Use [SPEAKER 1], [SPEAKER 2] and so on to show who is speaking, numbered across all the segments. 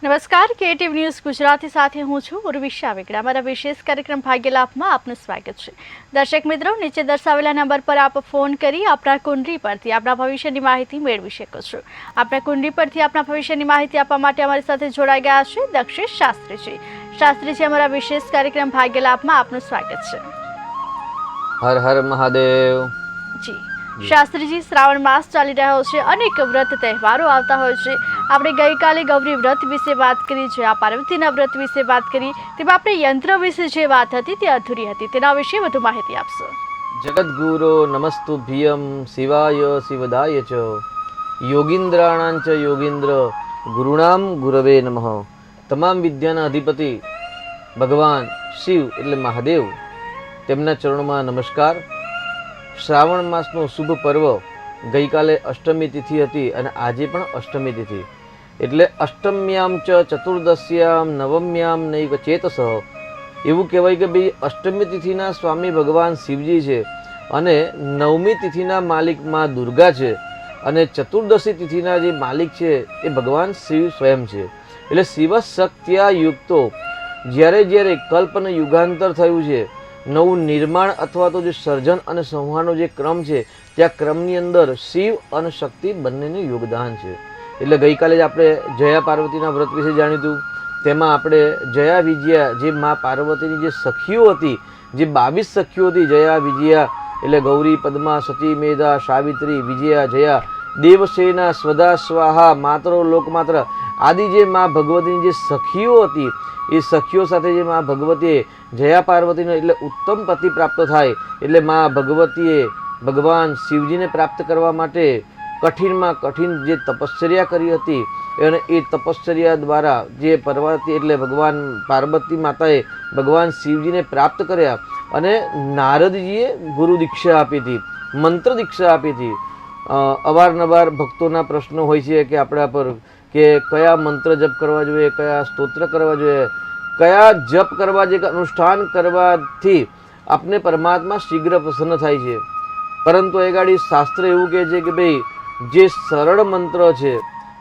[SPEAKER 1] નમસ્કાર, KTV news Gujarati સાથે હું છું ઉર્વિશા વેગડા। અમારા વિશેષ કાર્યક્રમ ભાગ્યલાભમાં આપનું સ્વાગત છે। દર્શક મિત્રો, નીચે દર્શાવેલા નંબર પર આપ ફોન કરી આપણા કુંડળી પરથી આપણા ભવિષ્યની માહિતી મેળવી શકો છો। આપણા કુંડળી પરથી આપણા ભવિષ્યની માહિતી આપવા માટે અમારી સાથે જોડાઈ ગયા છે દક્ષિશ શાસ્ત્રીજી। શાસ્ત્રીજી, અમારા વિશેષ કાર્યક્રમ ભાગ્યલાભમાં આપનું સ્વાગત છે।
[SPEAKER 2] હર હર મહાદેવ
[SPEAKER 1] જી શાસ્ત્રીજી, શ્રાવણ માસ ચાલી રહ્યો છે, અનેક વ્રત તહેવારો આવતા હોય છે। આપણે ગઈકાલે ગૌરી વ્રત વિશે વાત કરી છે, આ પાર્વતીના વ્રત વિશે વાત કરી, તેમાં આપણે યંત્ર વિશે જે વાત હતી તે અધૂરી હતી, તેના વિશે વધુ માહિતી આપશો।
[SPEAKER 2] જગદ્ગુરો નમસ્તુભ્યમ શિવાય શિવદાય ચ યોગીન્દ્રાણાં ચ યોગીન્દ્ર ગુરુણામ ગુરવે નમઃ। તમામ વિદ્યાના અધિપતિ ભગવાન શિવ એટલે મહાદેવ, તેમના ચરણોમાં નમસ્કાર। શ્રાવણ માસનો શુભ પર્વ ગઈકાલે અષ્ટમી તિથિ હતી અને આજે પણ અષ્ટમી તિથિ, એટલે અષ્ટમ્યામ ચ ચતુર્દશ્યામ નવમ્યામ નૈવ ચેતસ। એવું કહેવાય કે ભાઈ અષ્ટમી તિથિના સ્વામી ભગવાન શિવજી છે અને નવમી તિથિના માલિક માં દુર્ગા છે અને ચતુર્દશી તિથિના જે માલિક છે એ ભગવાન શિવ સ્વયં છે। એટલે શિવ શક્ત્યા યુક્તો જ્યારે જ્યારે કલ્પ અને યુગાંતર થયું છે, નવું નિર્માણ અથવા તો જે સર્જન અને સંહારનો જે ક્રમ છે, ત્યાં ક્રમની અંદર શિવ અને શક્તિ બંનેનું યોગદાન છે। એટલે ગઈકાલે જ આપણે જયા પાર્વતીના વ્રત વિશે જાણ્યું હતું। તેમાં આપણે જયા વિજયા જે મા પાર્વતીની જે સખીઓ હતી, જે 22 સખીઓ હતી, જયા વિજયા એટલે ગૌરી, પદ્મા, સતી, મેધા, સાવિત્રી, વિજયા, જયા, દેવસેના, સ્વધા, સ્વાહા, માતરો, લોકમાત્ર આદિ જે મા ભગવતીની જે સખીઓ હતી, એ સખીઓ સાથે જે મા ભગવતીએ જયા પાર્વતીનો એટલે ઉત્તમ પતિ પ્રાપ્ત થાય, એટલે મા ભગવતીએ ભગવાન શિવજીને પ્રાપ્ત કરવા માટે કઠિનમાં કઠિન જે તપશ્ચર્યા કરી હતી અને એ તપશ્ચર્યા દ્વારા જે પાર્વતી એટલે ભગવાન પાર્વતી માતાએ ભગવાન શિવજીને પ્રાપ્ત કર્યા અને નારદજીએ ગુરુ દીક્ષા આપી હતી, મંત્ર દીક્ષા આપી હતી। અવારનવાર ભક્તોના પ્રશ્નો હોય છે કે આપણા પર કે કયા મંત્ર જપ કરવા જોઈએ, કયા સ્તોત્ર કરવા જોઈએ, કયા જપ કરવા જોઈએ, અનુષ્ઠાન કરવાથી આપને પરમાત્મા શીઘ્ર પ્રસન્ન થાય છે। પરંતુ એ ગાડી શાસ્ત્ર એવું કહે છે કે ભાઈ જે સરળ મંત્ર છે,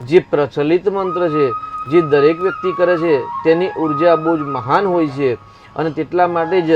[SPEAKER 2] જે પ્રચલિત મંત્ર છે, જે દરેક વ્યક્તિ કરે છે તેની ઉર્જા બહુ જ મહાન હોય છે અને તેટલા માટે જ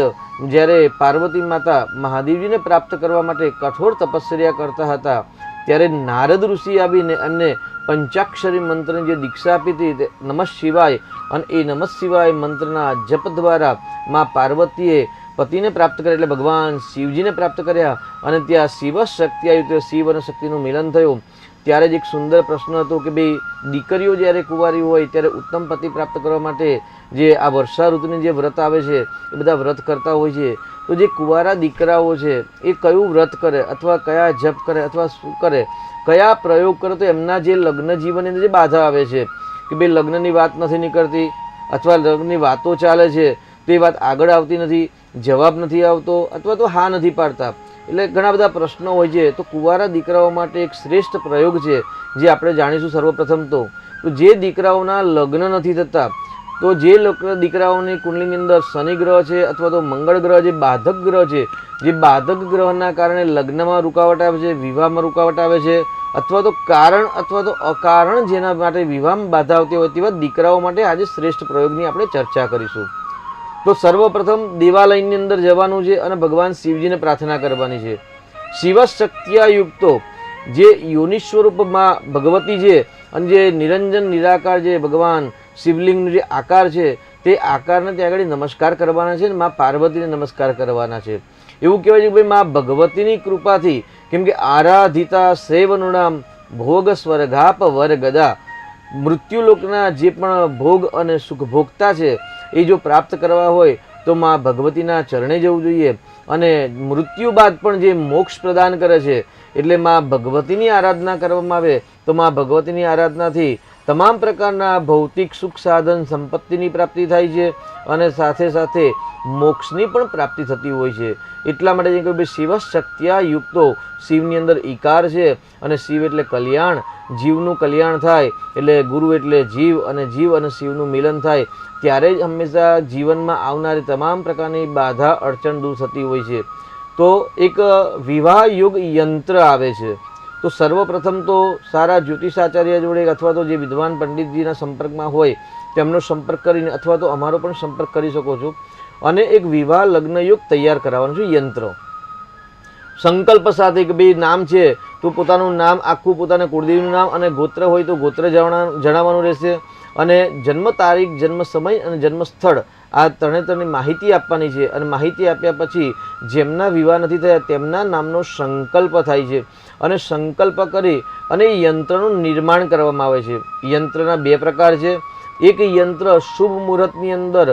[SPEAKER 2] જ્યારે પાર્વતી માતા મહાદેવજીને પ્રાપ્ત કરવા માટે કઠોર તપશ્ચર્યા કરતા હતા, ત્યારે નારદ ઋષિ આવીને એમને પંચાક્ષરી મંત્રની જે દીક્ષા આપી હતી નમઃ શિવાય, અને એ નમઃ શિવાય મંત્રના જપ દ્વારા મા પાર્વતીએ પતિને પ્રાપ્ત કર્યા એટલે ભગવાન શિવજીને પ્રાપ્ત કર્યા અને ત્યાં શિવ શક્તિ આવી, તો શિવ અને શક્તિનું મિલન થયું। ત્યારે જ એક સુંદર પ્રશ્ન હતો કે ભાઈ દીકરીઓ જ્યારે કુંવારી હોય ત્યારે ઉત્તમ પતિ પ્રાપ્ત કરવા માટે જે આ વર્ષા ઋતુની જે વ્રત આવે છે એ બધા વ્રત કરતા હોય છે, તો જે કુંવારા દીકરાઓ છે એ કયું વ્રત કરે અથવા કયા જપ કરે અથવા શું કરે, કયા પ્રયોગ કરે, તો એમના જે લગ્ન જીવનની અંદર જે બાધા આવે છે કે ભાઈ લગ્નની વાત નથી નીકળતી અથવા લગ્નની વાતો ચાલે છે તો એ વાત આગળ આવતી નથી, જવાબ નથી આવતો અથવા તો હા નથી પાડતા, એટલે ઘણા બધા પ્રશ્નો હોય છે। તો કુંવારા દીકરાઓ માટે એક શ્રેષ્ઠ પ્રયોગ છે જે આપણે જાણીશું। સર્વપ્રથમ તો જે દીકરાઓના લગ્ન નથી થતા, તો જે દીકરાઓની કુંડલીની અંદર શનિ ગ્રહ છે અથવા તો મંગળ ગ્રહ જે બાધક ગ્રહ છે, જે બાધક ગ્રહના કારણે લગ્નમાં રૂકાવટ આવે છે, વિવાહમાં રૂકાવટ આવે છે, અથવા તો કારણ અથવા તો અકારણ જેના માટે વિવાહમાં બાધા આવતી હોય તેવા દીકરાઓ માટે આજે શ્રેષ્ઠ પ્રયોગની આપણે ચર્ચા કરીશું। તો સર્વપ્રથમ દેવાલયની અંદર જવાનું છે અને ભગવાન શિવજીને પ્રાર્થના કરવાની છે। શિવ શક્તિયા યુક્તો જે યોનિ સ્વરૂપમાં ભગવતી છે અને જે નિરંજન નિરાકાર જે ભગવાન શિવલિંગનો જે આકાર છે તે આકારને ત્યાં આગળ નમસ્કાર કરવાના છે અને મા પાર્વતીને નમસ્કાર કરવાના છે। એવું કહેવાય છે કે ભાઈ મા ભગવતીની કૃપાથી, કેમ કે આરાધિતા સેવનુણામ ભોગ સ્વર્ગાપ વર ગદા, મૃત્યુલોકના જે પણ ભોગ અને સુખ ભોગતા છે એ જો પ્રાપ્ત કરવા હોય તો મા ભગવતીના ચરણે જવું જોઈએ અને મૃત્યુ બાદ પણ જે મોક્ષ પ્રદાન કરે છે, એટલે મા ભગવતીની આરાધના કરવામાં આવે તો મા ભગવતીની આરાધનાથી તમામ પ્રકારના ભૌતિક સુખ સાધન સંપત્તિની પ્રાપ્તિ થાય છે અને સાથે સાથે મોક્ષની પણ પ્રાપ્તિ થતી હોય છે। એટલા માટે જે કહ્યું શિવ શક્ત્યા યુક્તો, શિવની અંદર ઈકાર છે અને શિવ એટલે કલ્યાણ, જીવનું કલ્યાણ થાય એટલે ગુરુ એટલે જીવ અને જીવ અને શિવનું મિલન થાય, ત્યારે જ હંમેશા જીવનમાં આવનારી તમામ પ્રકારની બાધા અડચણ દૂર થતી હોય છે। તો એક વિવાહ યોગ યંત્ર આવે છે, તો તો સર્વપ્રથમ તો સારા જ્યોતિષાચાર્ય જોડે અથવા તો જે વિદ્વાન પંડિતજીના સંપર્કમાં હોય તેમનો સંપર્ક કરીને અથવા તો અમારો પણ સંપર્ક કરી શકો છો અને એક વિવાહ લગ્નયુગ તૈયાર કરાવવાનું છે યંત્ર સંકલ્પ સાથે કે ભાઈ નામ છે તો પોતાનું નામ આખું પોતાના કુળદેવીનું નામ અને ગોત્ર હોય તો ગોત્ર જણાવવાનું રહેશે અને જન્મ તારીખ જન્મ સમય અને જન્મ સ્થળ આ ત્રણેય માહિતી આપવાની છે અને માહિતી આપ્યા પછી જેમના વિવાહ નથી થયા તેમના નામનો સંકલ્પ થાય છે અને સંકલ્પ કરી અને યંત્રનું નિર્માણ કરવામાં આવે છે યંત્રના બે પ્રકાર છે એક યંત્ર શુભ મુહૂર્તની અંદર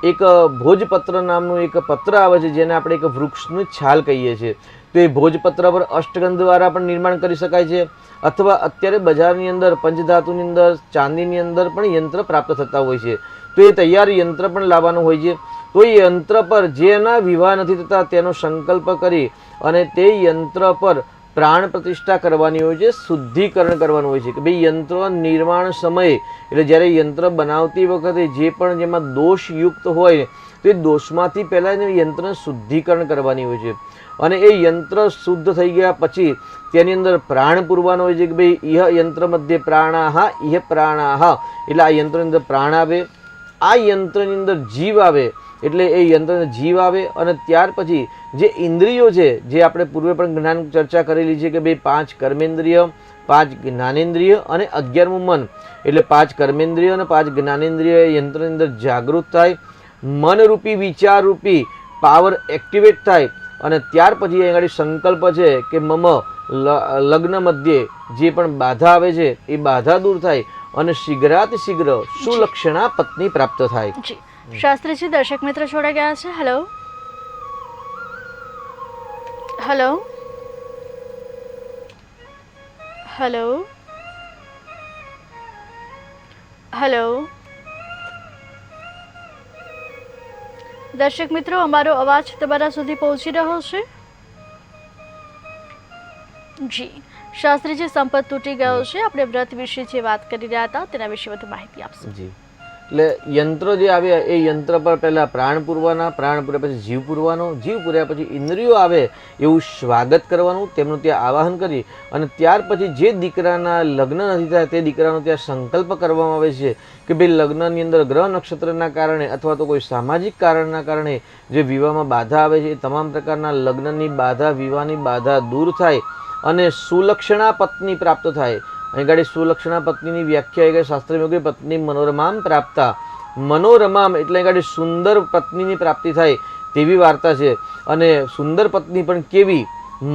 [SPEAKER 2] એક ભોજપત્ર નામનું એક પત્ર આવે છે જેને આપણે એક વૃક્ષની છાલ કહીએ છીએ તો એ ભોજપત્ર પર અષ્ટગંધ દ્વારા પણ નિર્માણ કરી શકાય છે અથવા અત્યારે બજારની અંદર પંચધાતુની અંદર ચાંદીની અંદર પણ યંત્ર પ્રાપ્ત થતા હોય છે તો એ તૈયાર યંત્ર પણ લાવવાનું હોય છે તો એ યંત્ર પર જેના વિવાહ નથી થતા તેનો સંકલ્પ કરી અને તે યંત્ર પર પ્રાણ પ્રતિષ્ઠા કરવાની હોય છે શુદ્ધિકરણ કરવાનું હોય છે કે ભાઈ યંત્ર નિર્માણ સમયે એટલે જ્યારે યંત્ર બનાવતી વખતે જે પણ જેમાં દોષયુક્ત હોય તો એ દોષમાંથી પહેલાં યંત્રને શુદ્ધિકરણ કરવાની હોય છે અને એ યંત્ર શુદ્ધ થઈ ગયા પછી તેની અંદર પ્રાણ પૂરવાનો હોય છે કે ભાઈ ઇહ યંત્ર મધ્ય પ્રાણાહ ઇહ પ્રાણાહ એટલે આ યંત્રની અંદર પ્રાણ આવે આ યંત્રની અંદર જીવ આવે એટલે એ યંત્રને જીવ આવે અને ત્યાર પછી જે ઇન્દ્રિયો છે જે આપણે પૂર્વે પણ જ્ઞાન ચર્ચા કરેલી છે કે ભાઈ 5 કર્મેન્દ્રિય 5 જ્ઞાનેન્દ્રિય અને 11મું મન એટલે 5 કર્મેન્દ્રિય અને 5 જ્ઞાનેન્દ્રિય યંત્રની અંદર જાગૃત થાય મનરૂપી વિચારરૂપી પાવર એક્ટિવેટ થાય અને ત્યાર પછી અહીં આગળ સંકલ્પ છે કે મમ લગ્ન મધ્યે જે પણ બાધા આવે છે એ બાધા દૂર થાય અને શીઘ્રાતિ શીઘ્ર સુલક્ષણા પત્ની પ્રાપ્ત થાય.
[SPEAKER 1] શાસ્ત્રીજી દર્શક મિત્ર જોડાઈ ગયા છે. હેલો હેલો હેલો હેલો દર્શક મિત્રો અમારો અવાજ તમારા સુધી પહોંચી રહ્યો છે? જી શાસ્ત્રીજી સંપત તૂટી ગયો છે. આપણે વ્રત વિશે જે વાત કરી રહ્યા હતા તેના વિશે વધુ માહિતી આપશો.
[SPEAKER 2] જી એટલે યંત્ર જે આવ્યા એ યંત્ર પર પહેલાં પ્રાણ પૂરવાના, પ્રાણ પૂર્યા પછી જીવ પૂરવાનો, જીવ પૂર્યા પછી ઇન્દ્રિયો આવે એવું સ્વાગત કરવાનું, તેમનું ત્યાં આવાહન કરી અને ત્યાર પછી જે દીકરાના લગ્ન નથી થયા તે દીકરાનો ત્યાં સંકલ્પ કરવામાં આવે છે કે ભાઈ લગ્નની અંદર ગ્રહ નક્ષત્રના કારણે અથવા તો કોઈ સામાજિક કારણના કારણે જે વિવાહમાં બાધા આવે છે એ તમામ પ્રકારના લગ્નની બાધા, વિવાહની બાધા દૂર થાય અને સુલક્ષણા પત્ની પ્રાપ્ત થાય. અહીં ગાડી સુલક્ષણા પત્નીની વ્યાખ્યા એ શાસ્ત્રમાં કે પત્ની મનોરમામ પ્રાપ્તા. મનોરમામ એટલે અહીં ગાડી સુંદર પત્નીની પ્રાપ્તિ થાય તેવી વાર્તા છે. અને સુંદર પત્ની પણ કેવી?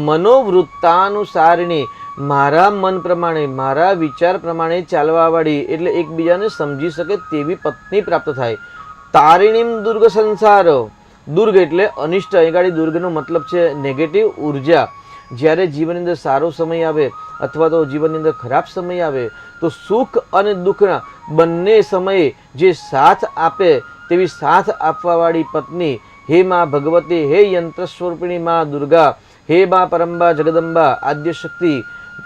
[SPEAKER 2] મનોવૃત્તાનુસારિણી, મારા મન પ્રમાણે મારા વિચાર પ્રમાણે ચાલવાવાળી એટલે એકબીજાને સમજી શકે તેવી પત્ની પ્રાપ્ત થાય. તારિણીમ દુર્ગ સંસાર, દુર્ગ એટલે અનિષ્ટ. અહીં ગાડી દુર્ગનો મતલબ છે નેગેટિવ ઉર્જા. જ્યારે જીવનની અંદર સારો સમય આવે અથવા તો જીવનની અંદર ખરાબ સમય આવે તો સુખ અને દુઃખના બંને સમયે જે સાથ આપે તેવી સાથ આપવાવાળી પત્ની હે માં ભગવતી, હે યંત્ર સ્વરૂપિણી માં દુર્ગા, હે મા પરંબા જગદંબા આદ્યશક્તિ,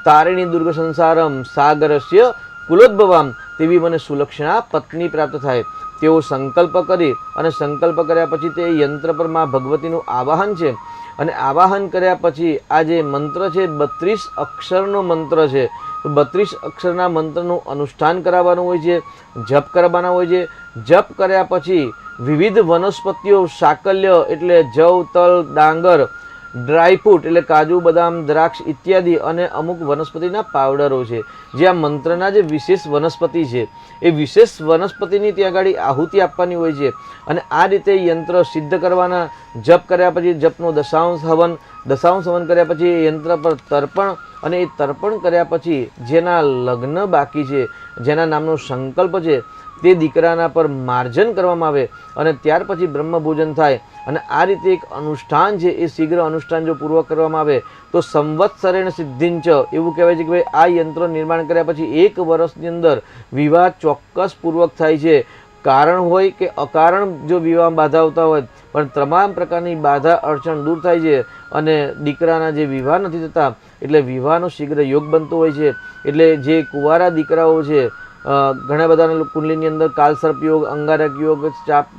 [SPEAKER 2] તારિણી દુર્ગ સંસારમ સાગરસ્ય કુલોદ્ભવામ, તેવી મને સુલક્ષણા પત્ની પ્રાપ્ત થાય. તેઓ સંકલ્પ કરી અને સંકલ્પ કર્યા પછી તે યંત્ર પર માં ભગવતીનું આવાહન છે અને આવાહન કર્યા પછી આ જે મંત્ર છે 32 અક્ષરનો મંત્ર છે. તો 32 અક્ષરના મંત્રનું અનુષ્ઠાન કરાવવાનું હોય છે, જપ કરવાના હોય છે. જપ કર્યા પછી વિવિધ વનસ્પતિઓ, સાકલ્ય એટલે જવ, તલ, ડાંગર, ડ્રાયફ્રૂટ એટલે કાજુ, બદામ, દ્રાક્ષ ઇત્યાદિ અને અમુક વનસ્પતિના પાવડરો છે જે આ મંત્રના જે વિશેષ વનસ્પતિ છે એ વિશેષ વનસ્પતિની ત્યાં આગળ આહુતિ આપવાની હોય છે. અને આ રીતે યંત્ર સિદ્ધ કરવાના. જપ કર્યા પછી જપનો દશાંશ હવન કર્યા પછી યંત્ર પર તર્પણ, અને એ તર્પણ કર્યા પછી જેના લગ્ન બાકી છે, જેના નામનો સંકલ્પ છે તે દીકરાના પર માર્જન કરવામાં આવે અને ત્યાર પછી બ્રહ્મભોજન થાય. અને આ રીતે એક અનુષ્ઠાન છે એ શીઘ્ર અનુષ્ઠાન જો પૂર્વક કરવામાં આવે તો સંવત્સરેણ સિદ્ધિંચ એવું કહેવાય છે કે ભાઈ આ યંત્ર નિર્માણ કર્યા પછી 1 વર્ષની અંદર વિવાહ ચોક્કસ પૂર્વક થાય છે. કારણ હોય કે અકારણ જો વિવાહ બાધા આવતા હોય પણ તમામ પ્રકારની બાધા અડચણ દૂર થાય છે અને દીકરાના જે વિવાહ નથી થતા એટલે વિવાહનો શીઘ્ર યોગ બનતો હોય છે. એટલે જે કુંવારા દીકરાઓ છે ઘણા બધાના કુંડલીની અંદર કાલસર્પ યોગ, અંગારક યોગ,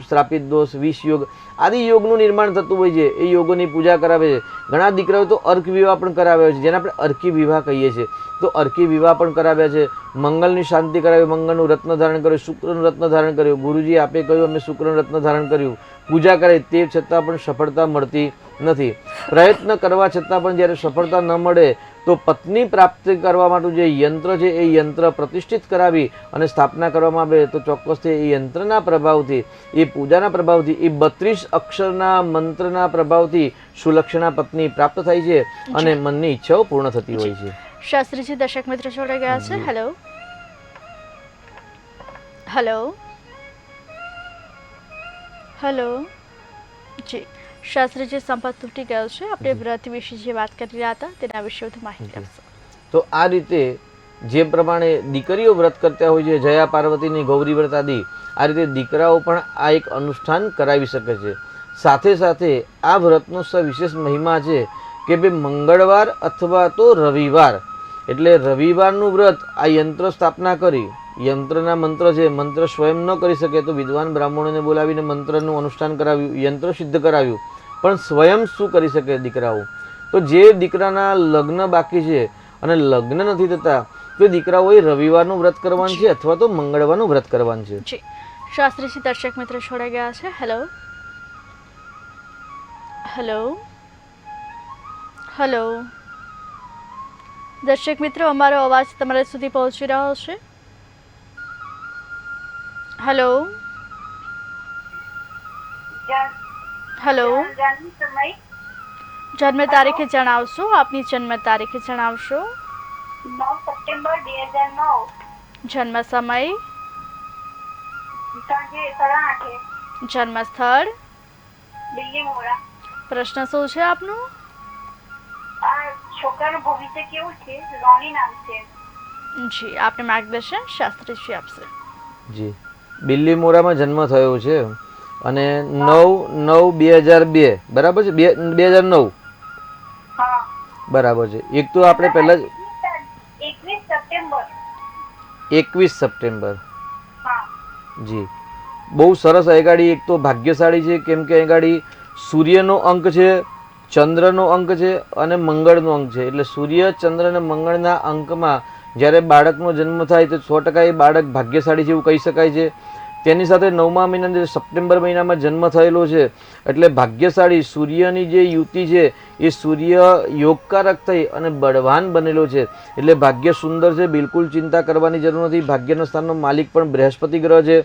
[SPEAKER 2] શ્રાપિત દોષ, વિષ યોગ આદિ યોગનું નિર્માણ થતું હોય છે. એ યોગોની પૂજા કરાવે છે. ઘણા દીકરાઓ તો અર્ક વિવાહ પણ કરાવ્યા છે, જેને આપણે અર્કી વિવાહ કહીએ છીએ. તો અર્કી વિવાહ પણ કરાવ્યા છે. મંગળની શાંતિ કરાવી, મંગળનું રત્ન ધારણ કર્યું, શુક્રનું રત્ન ધારણ કર્યું. ગુરુજી આપે કહ્યું અમે શુક્રનું રત્ન ધારણ કર્યું, પૂજા કરાવી, તે છતાં પણ સફળતા મળતી નથી. પ્રયત્ન કરવા છતાં પણ જ્યારે સફળતા ન મળે તો પત્ની પ્રાપ્તિ કરવા માટે જે યંત્ર છે એ યંત્ર પ્રતિષ્ઠિત કરાવી અને સ્થાપના કરવામાં આવે તો ચોક્કસથી એ યંત્રના પ્રભાવથી, એ પૂજાના પ્રભાવથી, એ 32 અક્ષરના મંત્રના પ્રભાવથી સુલક્ષણા પત્ની પ્રાપ્ત થાય છે અને મનની ઈચ્છાઓ પૂર્ણ થતી હોય છે.
[SPEAKER 1] શાસ્ત્રીજી દર્શક મિત્ર જોડાઈ ગયા છે. હેલો હેલો હેલો જી, શાસ્ત્રીજી સંપર્ક તૂટી ગયો છે. આપણે વ્રત વિશે જે વાત કરી રહ્યા હતા તેના વિશે વધુ માહિતી આપશો.
[SPEAKER 2] તો આ રીતે જે પ્રમાણે દીકરીઓ વ્રત કરતા હોય છે, જયા પાર્વતીની ગૌરી વ્રત આદિ, આ રીતે દીકરાઓ પણ આ એક અનુષ્ઠાન કરાવી શકે છે. સાથે સાથે આ વ્રતનો વિશેષ મહિમા છે કે બે મંગળવાર અથવા તો રવિવાર, એટલે રવિવારનું વ્રત આ યંત્ર સ્થાપના કરી, યંત્રના મંત્ર છે, મંત્ર સ્વયં ન કરી શકે તો વિદ્વાન બ્રાહ્મણોને બોલાવીને મંત્રનું અનુષ્ઠાન કરાવ્યું, યંત્ર સિદ્ધ કરાવ્યું. પણ સ્વયં શું કરી શકે દીકરાઓ? તો જે દીકરાના લગ્ન બાકી છે અને લગ્ન નથી થતા તો દીકરાઓએ રવિવારનું વ્રત કરવાનું છે અથવા તો મંગળવારનું વ્રત કરવાનું છે.
[SPEAKER 1] જી, શાસ્ત્રીજી દર્શક મિત્ર જોડાઈ ગયા છે. હેલો હેલો હેલો દર્શક મિત્રો, અમારો અવાજ તમારા સુધી પહોંચી રહ્યો છે? હેલો હેલો જન્મ તારીખે જણાવશો? આપની જન્મ તારીખે જણાવશો?
[SPEAKER 3] 9 સપ્ટેમ્બર 2009.
[SPEAKER 1] જન્મ સમય?
[SPEAKER 3] સાંજે 8:30.
[SPEAKER 1] જન્મ સ્થળ?
[SPEAKER 3] બિલ્લીમોરા.
[SPEAKER 1] પ્રશ્ન શું છે આપનું?
[SPEAKER 3] આ છોકરાનું ભવિષ્ય કેવું છે? રોની નામ છે.
[SPEAKER 1] જી, આપને માર્ગદર્શન શાસ્ત્રીજી આપશે.
[SPEAKER 2] જી, બિલ્લીમોરામાં જન્મ થયો છે અને 9/9/2002 બરાબર છે? 2009
[SPEAKER 3] હા
[SPEAKER 2] બરાબર છે. એક તો આપણે પહેલા
[SPEAKER 3] 21 સપ્ટેમ્બર.
[SPEAKER 2] 21 સપ્ટેમ્બર.
[SPEAKER 3] હા
[SPEAKER 2] જી, બહુ સરસ. અગાડી એક તો ભાગ્યશાળી છે, કેમ કે અગાડી સૂર્યનો અંક છે, ચંદ્રનો અંક છે અને મંગળનો અંક છે. એટલે સૂર્ય, ચંદ્ર અને મંગળના અંકમાં જ્યારે બાળકનો જન્મ થાય તો 100% એ બાળક ભાગ્યશાળી છે એવું કહી શકાય છે. તેની સાથે 9મા મહિના સપ્ટેમ્બર મહિનામાં જન્મ થયેલો છે એટલે ભાગ્યશાળી. સૂર્યની જે યુતિ છે એ સૂર્ય યોગકારક થઈ અને બળવાન બનેલો છે એટલે ભાગ્ય સુંદર છે, બિલકુલ ચિંતા કરવાની જરૂર નથી. ભાગ્યના સ્થાનનો માલિક પણ બૃહસ્પતિ ગ્રહ છે.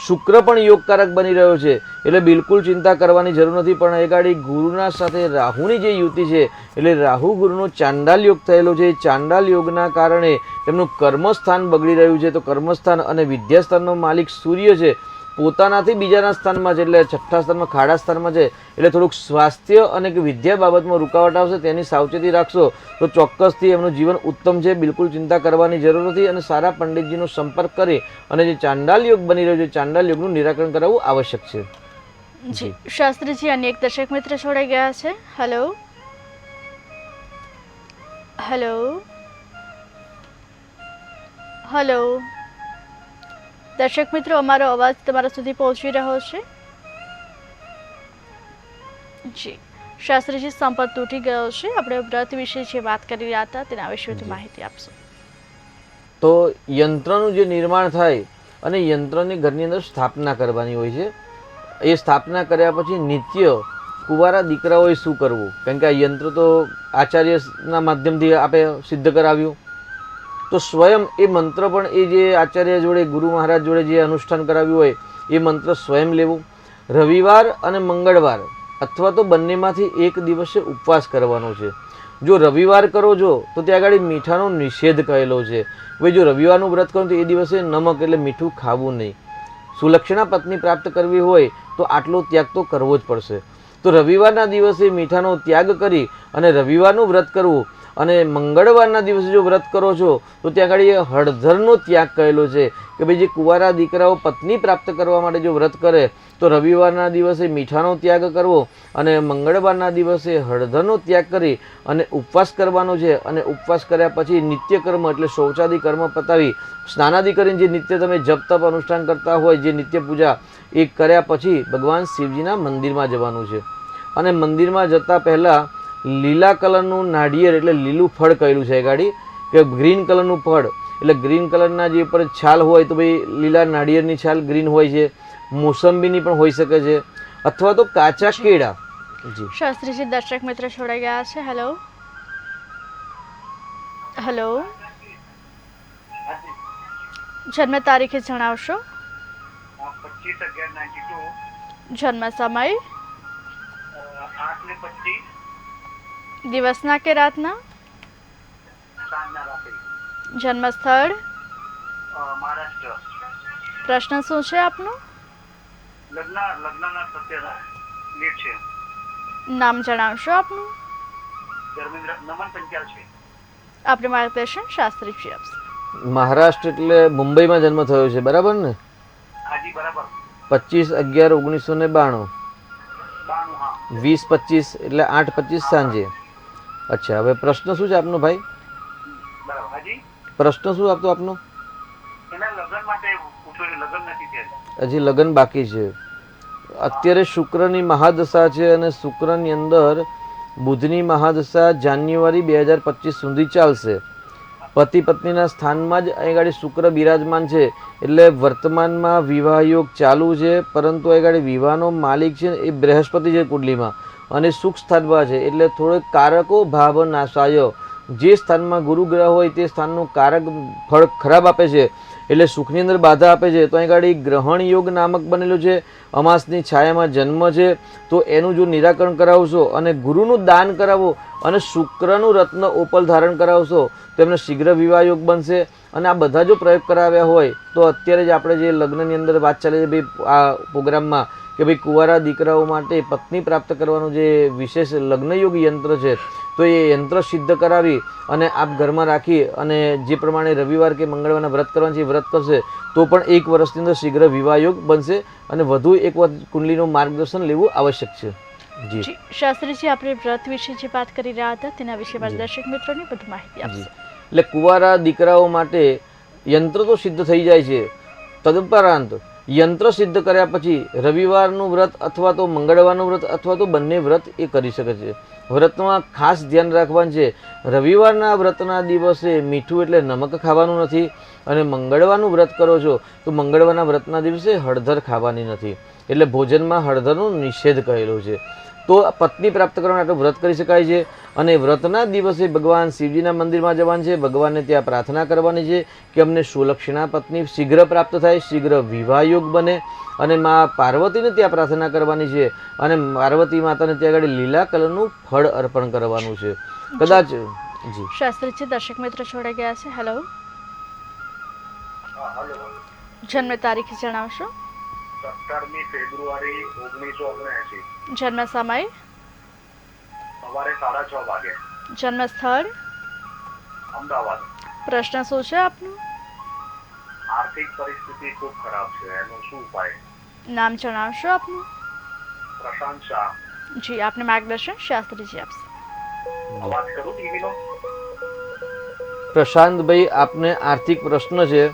[SPEAKER 2] શુક્ર પણ યોગકારક બની રહ્યો છે એટલે બિલકુલ ચિંતા કરવાની જરૂર નથી. પણ એ ગાડી ગુરુના સાથે રાહુની જે યુતિ છે એટલે રાહુ ગુરુનો ચાંડાલ યોગ થયેલો છે. ચાંડાલ યોગના કારણે તેમનું કર્મસ્થાન બગડી રહ્યું છે. તો કર્મસ્થાન અને વિદ્યાસ્થાનનો માલિક સૂર્ય છે પોતાનાથી બીજાના સ્થાનમાં છે, એટલે 6થા સ્થાનમાં ખાડા સ્થાનમાં છે. એટલે થોડુંક સ્વાસ્થ્ય અને વિદ્યા બાબતમાં રૂકાવટ આવશે, તેની સાવચેતી રાખશો તો ચોક્કસથી એમનું જીવન ઉત્તમ છે. બિલકુલ ચિંતા કરવાની જરૂર નથી અને સારા પંડિતજીનો સંપર્ક કરી અને જે ચાંડાલ યોગ બની રહ્યો છે ચાંડાલ યોગનું નિરાકરણ કરાવવું આવશ્યક છે.
[SPEAKER 1] જી, શાસ્ત્રીજી અન્ય એક દર્શક મિત્ર જોડાઈ ગયા છે. હેલો હેલો હેલો દર્શક મિત્રો, અમારો અવાજ તમારા સુધી પહોંચી રહ્યો છે? જી, શાસ્ત્રીજી સંપર્ક તૂટી ગયો છે. આપણે વ્રત વિશે જે વાત કરી રહ્યા હતા તેના વિશે વધુ માહિતી આપશો?
[SPEAKER 2] તો યંત્રનું જે નિર્માણ થાય અને યંત્રની ઘરની અંદર સ્થાપના કરવાની હોય છે. એ સ્થાપના કર્યા પછી નિત્ય કુંવારા દીકરાઓએ શું કરવું? કારણ કે આ યંત્ર તો આચાર્યના માધ્યમથી આપણે સિદ્ધ કરાવ્યું. તો સ્વયં એ મંત્ર પણ એ જે આચાર્ય જોડે, ગુરુ મહારાજ જોડે જે અનુષ્ઠાન કરાવ્યું હોય એ મંત્ર સ્વયં લેવું. રવિવાર અને મંગળવાર અથવા તો બંનેમાંથી એક દિવસે ઉપવાસ કરવાનો છે. જો રવિવાર કરો છો તો ત્યાં આગળ મીઠાનો નિષેધ કહેલો છે. ભાઈ જો રવિવારનું વ્રત કરો તો એ દિવસે નમક એટલે મીઠું ખાવું નહીં. સુલક્ષણા પત્ની પ્રાપ્ત કરવી હોય તો આટલો ત્યાગ તો કરવો જ પડશે. તો રવિવારના દિવસે મીઠાનો ત્યાગ કરી અને રવિવારનું વ્રત કરવું અને મંગળવારના દિવસે જો વ્રત કરો છો તો ત્યાં આગળ હળધરનો ત્યાગ કહેલો છે કે ભાઈ જે કુંવારા દીકરાઓ પત્ની પ્રાપ્ત કરવા માટે જો વ્રત કરે તો રવિવારના દિવસે મીઠાનો ત્યાગ કરવો અને મંગળવારના દિવસે હળધરનો ત્યાગ કરી અને ઉપવાસ કરવાનો છે. અને ઉપવાસ કર્યા પછી નિત્ય કર્મ એટલે શૌચાદિ કર્મ પતાવી સ્નાનાદિ કરીને જે નિત્ય તમે જપ તપ અનુષ્ઠાન કરતા હોય જે નિત્ય પૂજા એ કર્યા પછી ભગવાન શિવજીના મંદિરમાં જવાનું છે. અને મંદિરમાં જતાં પહેલાં લીલા કલરનું નાળિયેર એટલે લીલું ફળ કહેલું છે ગાડી કે ગ્રીન કલરનું ફળ એટલે ગ્રીન કલરના જે ઉપર છાલ હોય તો ભાઈ લીલા નાળિયેરની છાલ ગ્રીન હોય છે, મોસંબીની પણ હોઈ શકે છે અથવા તો કાચા કેળા. જી
[SPEAKER 1] શાસ્ત્રીજી દર્શક મિત્ર જોડાઈ ગયા છે. હેલો હેલો, જન્મ તારીખે જણાવશો?
[SPEAKER 3] 25/11/92,
[SPEAKER 1] જન્મ સમય,
[SPEAKER 3] 8:25
[SPEAKER 1] દિવસના કે રાતના,
[SPEAKER 3] સાંજના રાત્રે,
[SPEAKER 1] જન્મ સ્થળ,
[SPEAKER 3] મહારાષ્ટ્ર.
[SPEAKER 1] પ્રશ્ન શું છે આપનો?
[SPEAKER 3] લગ્નના સત્યના લેટ છે.
[SPEAKER 1] નામ જણાવશો આપનું?
[SPEAKER 3] ધર્મેન્દ્ર નમન પંચાલ છે.
[SPEAKER 1] આપણે માર્ગદર્શન શાસ્ત્રીજી આપશે.
[SPEAKER 2] મહારાષ્ટ્ર એટલે મુંબઈમાં જન્મ થયો છે, બરાબર ને?
[SPEAKER 3] હાજી બરાબર.
[SPEAKER 2] 25/11/1992.
[SPEAKER 3] 92 હા.
[SPEAKER 2] 20/25 એટલે 8/25 સાંજે. અચ્છા, હવે પ્રશ્ન શું છે આપનો ભાઈ?
[SPEAKER 3] બરાબર. હાજી
[SPEAKER 2] પ્રશ્ન શું આપતો આપનો?
[SPEAKER 3] એના લગ્ન માટે પૂછો છે. લગ્ન નથી થયા.
[SPEAKER 2] હજી લગ્ન બાકી છે. અત્યારે શુક્રની મહાદશા છે અને શુક્રની અંદર બુધની મહાદશા જાન્યુઆરી 2025 સુધી ચાલશે. પતિ પત્નીના સ્થાનમાં જ અહીં ગાડી શુક્ર બિરાજમાન છે એટલે વર્તમાનમાં વિવાહ યોગ ચાલુ છે, પરંતુ અહીં ગાડી વિવાહનો માલિક છે એ બૃહસ્પતિ છે કુંડલીમાં અને સુખ સ્થાનમાં છે એટલે થોડોક કારકો ભાવ નાશાય. જે સ્થાનમાં ગુરુ ગ્રહ હોય તે સ્થાનનું કારક ફળ ખરાબ આપે છે એટલે સુખની અંદર બાધા આપે છે. તો અહીં ગાડી ગ્રહણ યોગ નામક બનેલું છે, અમાસની છાયામાં જન્મ છે, તો એનું જો નિરાકરણ કરાવશો અને ગુરુનું દાન કરાવો અને શુક્રનું રત્ન ઓપલ ધારણ કરાવશો તો એમને શીઘ્ર વિવાહ યોગ બનશે. અને આ બધા જો પ્રયોગ કરાવ્યા હોય તો અત્યારે જ આપણે જે લગ્નની અંદર વાત ચાલે છે ભાઈ આ પ્રોગ્રામમાં કે ભાઈ કુંવારા દીકરાઓ માટે પત્ની પ્રાપ્ત કરવાનું જે વિશેષ લગ્નયોગ યંત્ર છે તો એ યંત્ર સિદ્ધ કરાવી અને આપ ઘરમાં રાખી અને જે પ્રમાણે રવિવાર કે મંગળવારના વ્રત કરવાનું છે એ વ્રત કરશે તો પણ 1 વર્ષની અંદર શીઘ્ર વિવાહ યોગ બનશે અને વધુ એક વખત કુંડલીનું માર્ગદર્શન લેવું આવશ્યક છે. જી
[SPEAKER 1] જી શાસ્ત્રીજી, આપણે વ્રત વિશે જે વાત કરી રહ્યા હતા તેના વિશે મારા દર્શક મિત્રોને બધું માહિતી આપશે.
[SPEAKER 2] એટલે કુંવારા દીકરાઓ માટે યંત્ર તો સિદ્ધ થઈ જાય છે, તદુપરાંત યંત્ર સિદ્ધ કર્યા પછી રવિવારનું વ્રત અથવા તો મંગળવારનું વ્રત અથવા તો બંને વ્રત એ કરી શકે છે. વ્રતમાં ખાસ ધ્યાન રાખવાનું છે, રવિવારના વ્રતના દિવસે મીઠું એટલે નમક ખાવાનું નથી અને મંગળવારનું વ્રત કરો છો તો મંગળવારના વ્રતના દિવસે હળદર ખાવાની નથી. એટલે ભોજનમાં હળદરનો નિષેધ કહેલો છે. તો પત્ની પ્રાપ્ત કરવા માટે વ્રત કરી શકાય છે અને વ્રતના દિવસે ભગવાન શિવજીના મંદિરમાં જવાનું છે, ભગવાનને ત્યાં પ્રાર્થના કરવાની છે કે અમને સુલક્ષણા પત્ની શીઘ્ર પ્રાપ્ત થાય, શીઘ્ર વિવાહ યોગ બને અને મા પાર્વતીને ત્યાં પ્રાર્થના કરવાની છે અને પાર્વતી માતાને ત્યાં આગળ લીલા કલરનું ફળ અર્પણ કરવાનું છે. કદાચ જી
[SPEAKER 1] શાસ્ત્રીજી દર્શક મિત્ર જોડાઈ ગયા છે. Hello,
[SPEAKER 3] hello.
[SPEAKER 1] જન્મ તારીખ જણાવશો?
[SPEAKER 3] 17મી ફેબ્રુઆરી 1979.
[SPEAKER 1] જન્મ સમય,
[SPEAKER 3] સવારે 6:30 વાગે.
[SPEAKER 1] જન્મ સ્થળ,
[SPEAKER 3] અમદાવાદ.
[SPEAKER 1] પ્રશ્ન શું છે આપનું?
[SPEAKER 3] આર્થિક પરિસ્થિતિ ખૂબ ખરાબ છે, એનો શું ઉપાય?
[SPEAKER 1] નામ જણાવશો આપનું?
[SPEAKER 3] પ્રશાંત શાહ.
[SPEAKER 1] જી આપને માર્ગદર્શન શાસ્ત્રીજી આપશે.
[SPEAKER 3] અવાજ કરું ટીવીનો?
[SPEAKER 2] પ્રશાંતભાઈ, આપને આર્થિક પ્રશ્ન છે.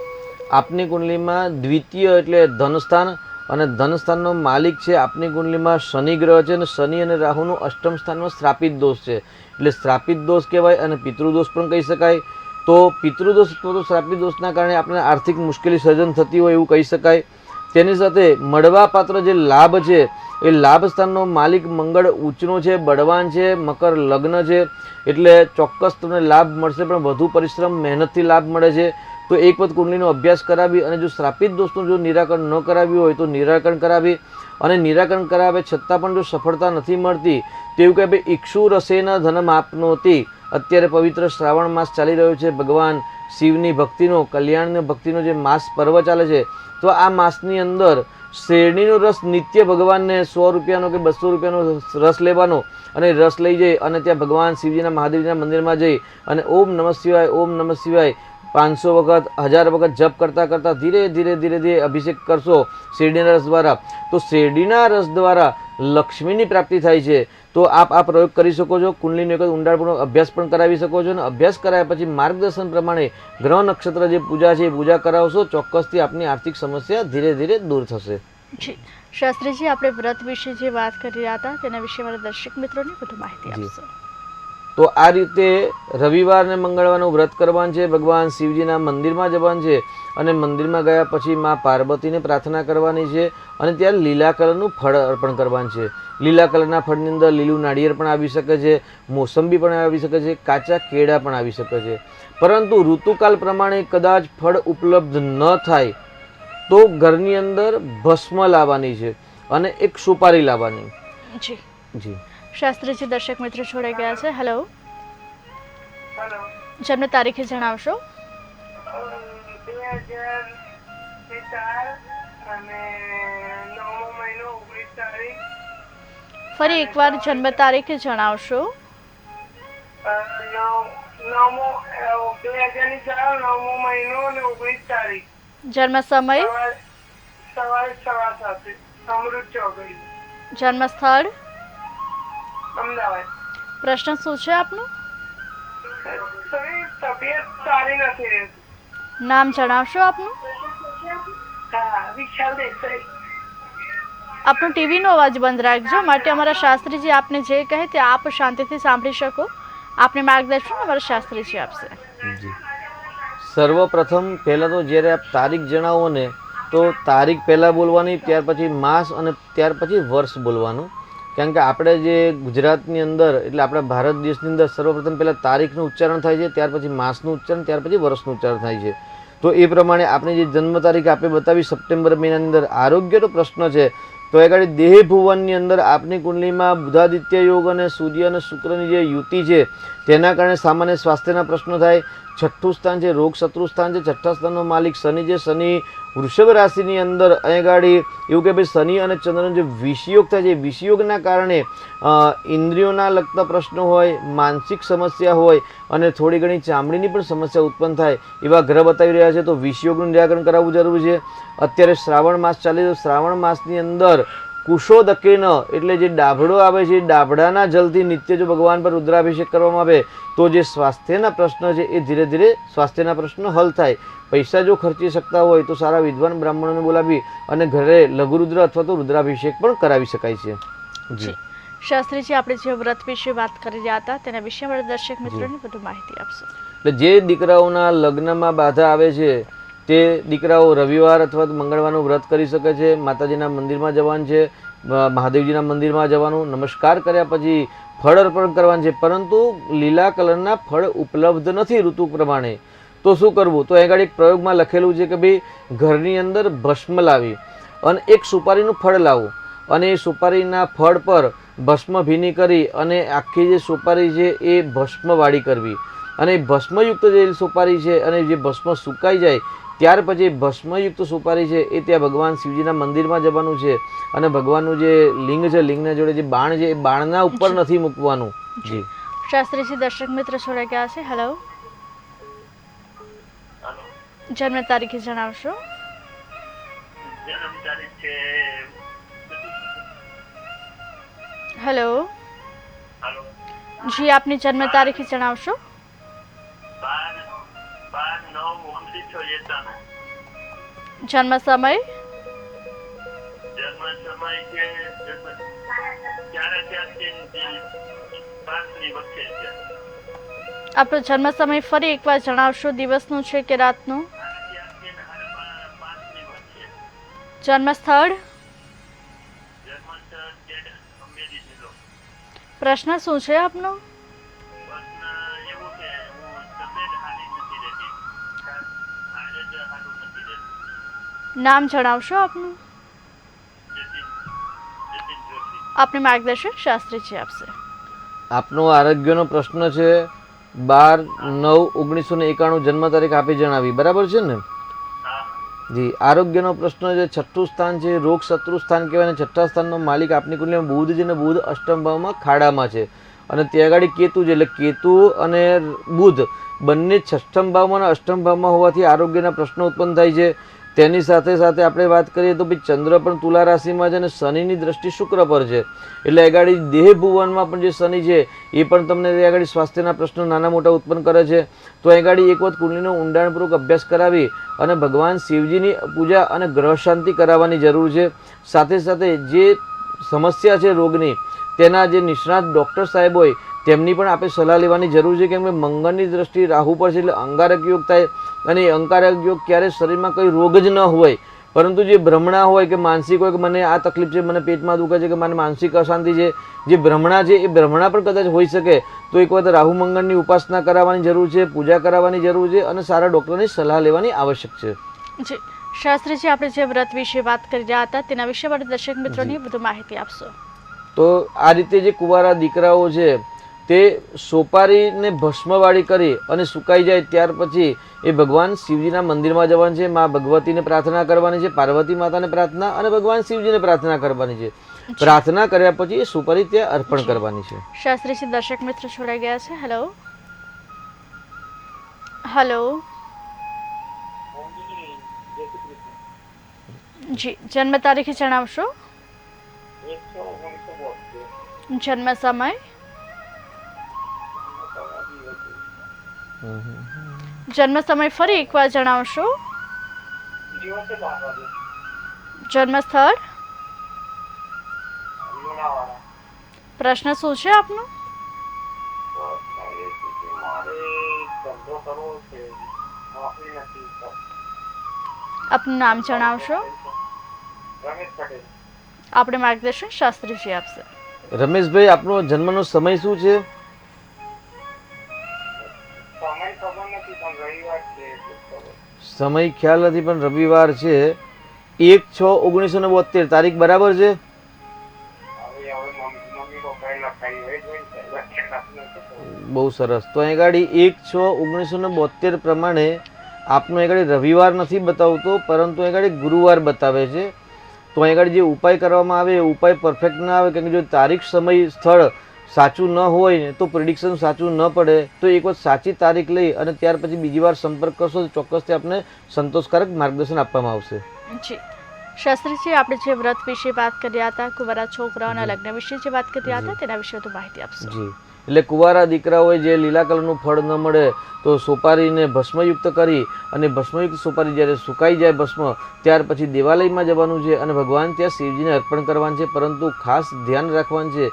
[SPEAKER 2] આપની કુંડલીમાં દ્વિતીય એટલે ધનસ્થાન અને ધનસ્થાનનો માલિક છે આપની કુંડલીમાં શનિ ગ્રહ છે અને શનિ અને રાહુનું અષ્ટમ સ્થાનમાં શ્રાપિત દોષ છે એટલે શ્રાપિત દોષ કહેવાય અને પિતૃદોષ પણ કહી શકાય. તો પિતૃદોષ તો શ્રાપિત દોષના કારણે આપણે આર્થિક મુશ્કેલી સર્જન થતી હોય એવું કહી શકાય. તેની સાથે મળવાપાત્ર જે લાભ છે એ લાભ સ્થાનનો માલિક મંગળ ઉચ્ચનો છે, બળવાન છે, મકર લગ્ન છે એટલે ચોક્કસ તમને લાભ મળશે પણ વધુ પરિશ્રમ મહેનતથી લાભ મળે છે. તો એક વખત કુંડલીનો અભ્યાસ કરાવી અને જો શ્રાપિત દોષનું જો નિરાકરણ ન કરાવ્યું હોય તો નિરાકરણ કરાવી અને નિરાકરણ કરાવે છતાં પણ જો સફળતા નથી મળતી તો એવું કહે ભાઈ ઇક્ષુ રસેન ધનમ આપનોતી. અત્યારે પવિત્ર શ્રાવણ માસ ચાલી રહ્યો છે, ભગવાન શિવની ભક્તિનો કલ્યાણની ભક્તિનો જે માસ પર્વ ચાલે છે તો આ માસની અંદર શેરડીનો રસ નિત્ય ભગવાનને 100 રૂપિયાનો કે 200 રૂપિયાનો રસ લેવાનો અને રસ લઈ જઈ અને ત્યાં ભગવાન શિવજીના મહાદેવજીના મંદિરમાં જઈ અને ઓમ નમઃ શિવાય ઓમ નમઃ શિવાય 500 વખત 1000 વખત જપ કરતાં કરતાં ધીરે ધીરે ધીરે ધીરે અભિષેક કરશો શેરડીના રસ દ્વારા, તો શેરડીના રસ દ્વારા લક્ષ્મીની પ્રાપ્તિ થાય છે. તો આપ આ પ્રયોગ કરી શકો છો. કુંડલીનો એક ઊંડાણપૂર્વક અભ્યાસ પણ કરાવી શકો છો અને અભ્યાસ કરાવ્યા પછી માર્ગદર્શન પ્રમાણે ગ્રહ નક્ષત્ર જે પૂજા છે એ પૂજા કરાવશો, ચોક્કસથી આપની આર્થિક સમસ્યા ધીરે ધીરે દૂર થશે.
[SPEAKER 1] જી શાસ્ત્રીજી, આપણે વ્રત વિશે જે વાત કરી રહ્યા હતા તેના વિશે મારા દર્શક મિત્રોને વધુ માહિતી આપશો.
[SPEAKER 2] તો આ રીતે રવિવાર અને મંગળવારનું વ્રત કરવાનું છે. ભગવાન શિવજીના મંદિરમાં જવાનું છે અને મંદિરમાં ગયા પછી મા પાર્વતીને પ્રાર્થના કરવાની છે અને ત્યાં લીલા કલરનું ફળ અર્પણ કરવાનું છે. લીલા કલરના ફળની અંદર લીલું નાળિયેર પણ આવી શકે છે, મોસંબી પણ આવી શકે છે, કાચા કેળા પણ આવી શકે છે. પરંતુ ઋતુકાલ પ્રમાણે કદાચ ફળ ઉપલબ્ધ ન થાય તો ઘરની અંદર ભસ્મ લાવવાની છે અને એક સુપારી લાવવાની.
[SPEAKER 1] જી
[SPEAKER 2] જી
[SPEAKER 1] શાસ્ત્રીજી, દર્શક મિત્રો જોડાઈ ગયા છે. હેલો,
[SPEAKER 3] હેલો,
[SPEAKER 1] જન્મ તારીખે જણાવશો.
[SPEAKER 3] 2004 અને 9મો મહિનો 19 તારીખ.
[SPEAKER 1] ફરી એકવાર જન્મ તારીખ જણાવશો.
[SPEAKER 3] 9મો 2004 9મો મહિનો અને 19 તારીખ.
[SPEAKER 1] જન્મ સમય,
[SPEAKER 3] સવારે 7:15 અમૃત ચોકડી,
[SPEAKER 1] જન્મ સ્થળ,
[SPEAKER 3] અમદાવાદ.
[SPEAKER 1] પ્રશ્ન શું છે આપનું?
[SPEAKER 3] તબિયત સારી નથી રહેતી.
[SPEAKER 1] નામ જણાવશો આપનું?
[SPEAKER 3] હા, વિશાલ દેસાઈ.
[SPEAKER 1] આપનો ટીવીનો અવાજ બંધ રાખજો, માટે અમારા શાસ્ત્રીજી આપને જે કહે તે આપ શાંતિથી સાંભળી શકો. આપને માર્ગદર્શન અમારા શાસ્ત્રીજી આપશે.
[SPEAKER 2] જી, સર્વપ્રથમ પહેલાં તો જ્યારે આપ તારીખ જણાવો ને તો તારીખ પહેલાં બોલવાની, ત્યાર પછી માસ અને ત્યાર પછી વર્ષ બોલવાનું. કારણ કે આપણે જે ગુજરાતની અંદર એટલે આપણા ભારત દેશની અંદર સર્વપ્રથમ પહેલાં તારીખનું ઉચ્ચારણ થાય છે, ત્યાર પછી માસનું ઉચ્ચારણ, ત્યાર પછી વર્ષનું ઉચ્ચારણ થાય છે. તો એ પ્રમાણે આપણી જે જન્મ તારીખ આપણે બતાવી સપ્ટેમ્બર મહિનાની અંદર આરોગ્યનો પ્રશ્ન છે તો એ ગાડી દેહ ભુવનની અંદર આપની કુંડલીમાં બુધાદિત્ય યોગ અને સૂર્ય અને શુક્રની જે યુતિ છે તેના કારણે સામાન્ય સ્વાસ્થ્યના પ્રશ્નો થાય. છઠ્ઠું સ્થાન છે રોગ શત્રુ સ્થાન છે. છઠ્ઠા સ્થાનનો માલિક શનિ છે. શનિ વૃષભ રાશિની અંદર અહીં ગાડી એવું કે ભાઈ શનિ અને ચંદ્રનો જે વિષયોગ થાય છે, વિષયોગના કારણે ઇન્દ્રિયોના લગતા પ્રશ્નો હોય, માનસિક સમસ્યા હોય અને થોડી ઘણી ચામડીની પણ સમસ્યા ઉત્પન્ન થાય એવા ગ્રહ બતાવી રહ્યા છે. તો વિષયોગનું નિરાકરણ કરાવવું જરૂરી છે. અત્યારે શ્રાવણ માસ ચાલે છે. શ્રાવણ માસની અંદર કુશોદકેન એટલે જે ડાભડો આવે છે, ડાભડાના જલથી નિત્ય જો ભગવાન પર રુદ્રાભિષેક કરવામાં આવે તો જે સ્વાસ્થ્યના પ્રશ્ન છે એ ધીરે ધીરે સ્વાસ્થ્યના પ્રશ્નો હલ થાય. પૈસા જો ખર્ચી શકતા હોય તો સારા વિદ્વાન બ્રાહ્મણોને બોલાવી અને ઘરે લઘુરુદ્ર અથવા તો રુદ્રાભિષેક પણ કરાવી શકાય છે. જી
[SPEAKER 1] શાસ્ત્રીજી, આપણે જે વ્રત વિશે વાત કરી રહ્યા હતા તેના વિશે અમારા દર્શક મિત્રોને વધુ માહિતી આપશો.
[SPEAKER 2] એટલે જે દીકરાઓના લગ્નમાં બાધા આવે છે તે દીકરાઓ રવિવાર અથવા તો મંગળવારનું વ્રત કરી શકે છે. માતાજીના મંદિરમાં જવાનું છે, મહાદેવજીના મંદિરમાં જવાનું, નમસ્કાર કર્યા પછી ફળ અર્પણ કરવાનું છે. પરંતુ લીલા કલરના ફળ ઉપલબ્ધ નથી ઋતુ પ્રમાણે, તો શું કરવું? તો અહીં આગળ એક પ્રયોગમાં લખેલું છે કે ભાઈ ઘરની અંદર ભસ્મ લાવી અને એક સુપારીનું ફળ લાવવું અને એ સુપારીના ફળ પર ભસ્મ ભીની કરી અને આખી જે સુપારી છે એ ભસ્મવાળી કરવી અને ભસ્મયુક્ત જે સુપારી છે અને જે ભસ્મ સુકાઈ જાય ત્યાર પછી ભસ્મયુક્ત સુપારી છે એ ત્યાં ભગવાન શિવજીના મંદિરમાં જવાનું છે અને ભગવાનનું જે લિંગ છે, લિંગના જોડે જે બાણ છે એ બાણના ઉપર નથી મૂકવાનું. જી
[SPEAKER 1] શાસ્ત્રીજી, દર્શક મિત્ર જોડાઈ ગયા છે. હેલો, જન્મ તારીખે જણાવશો.
[SPEAKER 3] જન્મ તારીખ છે.
[SPEAKER 1] હેલો જી, આપની જન્મ તારીખ જણાવશો.
[SPEAKER 3] 12/9/1957.
[SPEAKER 1] જન્મ સમય,
[SPEAKER 3] જન્મ સમય છે 4:05 વચ્ચે છે.
[SPEAKER 1] આપણો જન્મ સમય ફરી એકવાર જણાવશો. દિવસનું છે કે રાતનું?
[SPEAKER 3] 4:05 વચ્ચે.
[SPEAKER 1] જન્મ સ્થળ, પ્રશ્ન શું છે આપનો? નામ જણાવશો આપનું? આપને માર્ગદર્શન શાસ્ત્રીજી આપશે.
[SPEAKER 2] આપનો આરોગ્યનો પ્રશ્ન છે. 12/9/1991 જન્મ તારીખ આપી જણાવી, બરાબર છે ને? જી, આરોગ્યનો પ્રશ્ન જે છઠ્ઠું સ્થાન છે રોગ શત્રુ સ્થાન કહેવાય અને છઠ્ઠા સ્થાનનો માલિક આપની કુંડલીમાં બુધ છે અને બુધ અષ્ટમ ભાવમાં ખાડામાં છે અને ત્યાં આગળ કેતુ છે એટલે કેતુ અને બુધ બંને છઠ્ઠમ ભાવમાં અને અષ્ટમ ભાવમાં હોવાથી આરોગ્યના પ્રશ્નો ઉત્પન્ન થાય છે. તેની સાથે સાથે આપણે વાત કરીએ તો ભાઈ ચંદ્ર પણ તુલા રાશિમાં છે અને શનિની દ્રષ્ટિ શુક્ર પર છે એટલે આગળ દેહ ભુવનમાં પણ જે શનિ છે એ પણ તમને આગળ સ્વાસ્થ્યના પ્રશ્નો નાના મોટા ઉત્પન્ન કરે છે. તો આગળ એક વખત કુંડલીનો ઊંડાણપૂર્વક અભ્યાસ કરાવી અને ભગવાન શિવજીની પૂજા અને ગ્રહ શાંતિ કરાવવાની જરૂર છે. સાથે સાથે જે સમસ્યા છે રોગની તેના જે નિષ્ણાત ડૉક્ટર સાહેબ હોય તેમની પણ આપણે સલાહ લેવાની જરૂર છે. કેમ કે મંગળની દ્રષ્ટિ રાહુ પર છે એટલે અંગારક યોગ થાય અને એ અંગારક યોગ ક્યારે શરીરમાં કંઈ રોગ જ ન હોય પરંતુ જે ભ્રમણા હોય કે માનસિક હોય કે મને આ તકલીફ છે, મને પેટમાં દુખે છે કે મને માનસિક અશાંતિ છે, જે ભ્રમણા છે એ ભ્રમણા પણ કદાચ હોઈ શકે. તો એક વખત રાહુ મંગળની ઉપાસના કરાવવાની જરૂર છે, પૂજા કરાવવાની જરૂર છે અને સારા ડૉક્ટરની સલાહ લેવાની આવશ્યક છે.
[SPEAKER 1] જી શાસ્ત્રીજી, આપણે જે વ્રત વિશે વાત કરી રહ્યા હતા તેના વિશે માટે દર્શક મિત્રોની વધુ માહિતી આપશો.
[SPEAKER 2] તો આ રીતે જે કુંવારા દીકરાઓ છે તે સોપારીને ભસ્મવાળી કરી અને સુકાઈ જાય ત્યાર પછી એ ભગવાન શિવજીના મંદિરમાં જવાનું છે, મા ભગવતીને પ્રાર્થના કરવાની છે, પાર્વતી માતાને પ્રાર્થના અને ભગવાન શિવજીને પ્રાર્થના કરવાની છે. પ્રાર્થના કર્યા પછી એ સુપારી ત્યાં અર્પણ કરવાની છે.
[SPEAKER 1] શાસ્ત્રીજી, દર્શક મિત્રો જોડાઈ ગયા છે. હેલો હેલો જી, જન્મ તારીખ જણાવશો? જન્મ સમય? જન્મ સમય ફરી એકવાર જણાવશો? જન્મ સ્થળ? પ્રશ્ન શું છે આપનો? આપનું નામ જણાવશો? આપણે માર્ગદર્શન શાસ્ત્રીજી આપશે.
[SPEAKER 2] રમેશભાઈ, આપનો જન્મનો સમય શું છે? સમય ખ્યાલ નથી પણ રવિવાર છે. 1/6/1972 તારીખ બરાબર છે? બહુ સરસ. તો અહીં ગાડી 1/6/1972 પ્રમાણે આપનો અહીં ગાડી રવિવાર નથી બતાવતો પરંતુ અહીં ગાડી ગુરુવાર બતાવે છે. તો અહીં ગાડી જે ઉપાય કરવામાં આવે એ ઉપાય પરફેક્ટ ના આવે, કેમ કે જો તારીખ સમય સ્થળ સાચું ન હોય ને તો પ્રિડિક્શન સાચું ન પડે. તો એક વખત સાચી તારીખ લઈ અને ત્યાર પછી બીજી વાર સંપર્ક કરશો તો ચોક્કસથી આપને સંતોષકારક માર્ગદર્શન આપવામાં આવશે.
[SPEAKER 1] જી શાસ્ત્રીજી, આપણે જે વ્રત વિશે વાત કર્યા હતા, કુંવારા છોકરાઓના લગ્ન વિશે જે વાત કર્યા હતા તેના વિશે તો માહિતી આપશો.
[SPEAKER 2] જી, એટલે કુંવારા દીકરાઓએ જે લીલા કલરનું ફળ ન મળે તો સોપારીને ભસ્મયુક્ત કરી અને ભસ્મયુક્ત સોપારી જ્યારે સુકાઈ જાય ભસ્મ ત્યાર પછી દેવાલયમાં જવાનું છે અને ભગવાન ત્યાં શિવજીને અર્પણ કરવાનું છે. પરંતુ ખાસ ધ્યાન રાખવાનું છે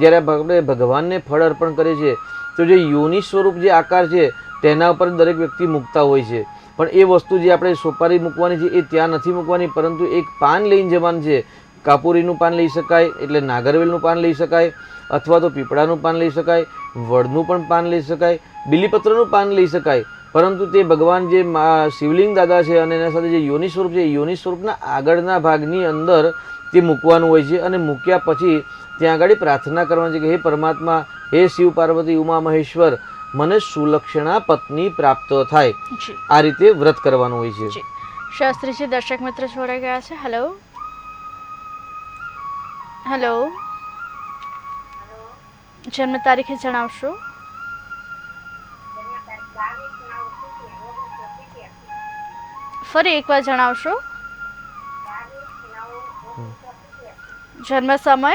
[SPEAKER 2] જ્યારે આપણે ભગવાનને ફળ અર્પણ કરીએ છીએ તો જે યોનિ સ્વરૂપ જે આકાર છે તેના ઉપર દરેક વ્યક્તિ મૂકતા હોય છે, પણ એ વસ્તુ જે આપણે સોપારી મૂકવાની છે એ ત્યાં નથી મૂકવાની પરંતુ એક પાન લઈને જવાનું છે. કાપુરીનું પાન લઈ શકાય એટલે નાગરવેલનું પાન લઈ શકાય અથવા તો પીપળાનું પાન લઈ શકાય, વડનું પણ પાન લઈ શકાય, બીલીપત્રનું પાન લઈ શકાય. પરંતુ તે ભગવાન જે શિવલિંગ દાદા છે અને એના સાથે જે યોનિ સ્વરૂપ છે એ યોનિ સ્વરૂપના આગળના ભાગની અંદર તે મૂકવાનું હોય છે અને મૂક્યા પછી ત્યાં આગળ પ્રાર્થના કરવાની છે કે હે પરમાત્મા, હે શિવ પાર્વતી ઉમા મહેશ્વર, મને સુલક્ષણા પત્ની પ્રાપ્ત થાય. આ રીતે વ્રત કરવાનું હોય છે.
[SPEAKER 1] શાસ્ત્રીજી, દર્શક મિત્ર જોડાઈ ગયા છે. હેલો હેલો જન્મ તારીખે જણાવશો? ફરી એકવાર જણાવશો? જન્મ સમય?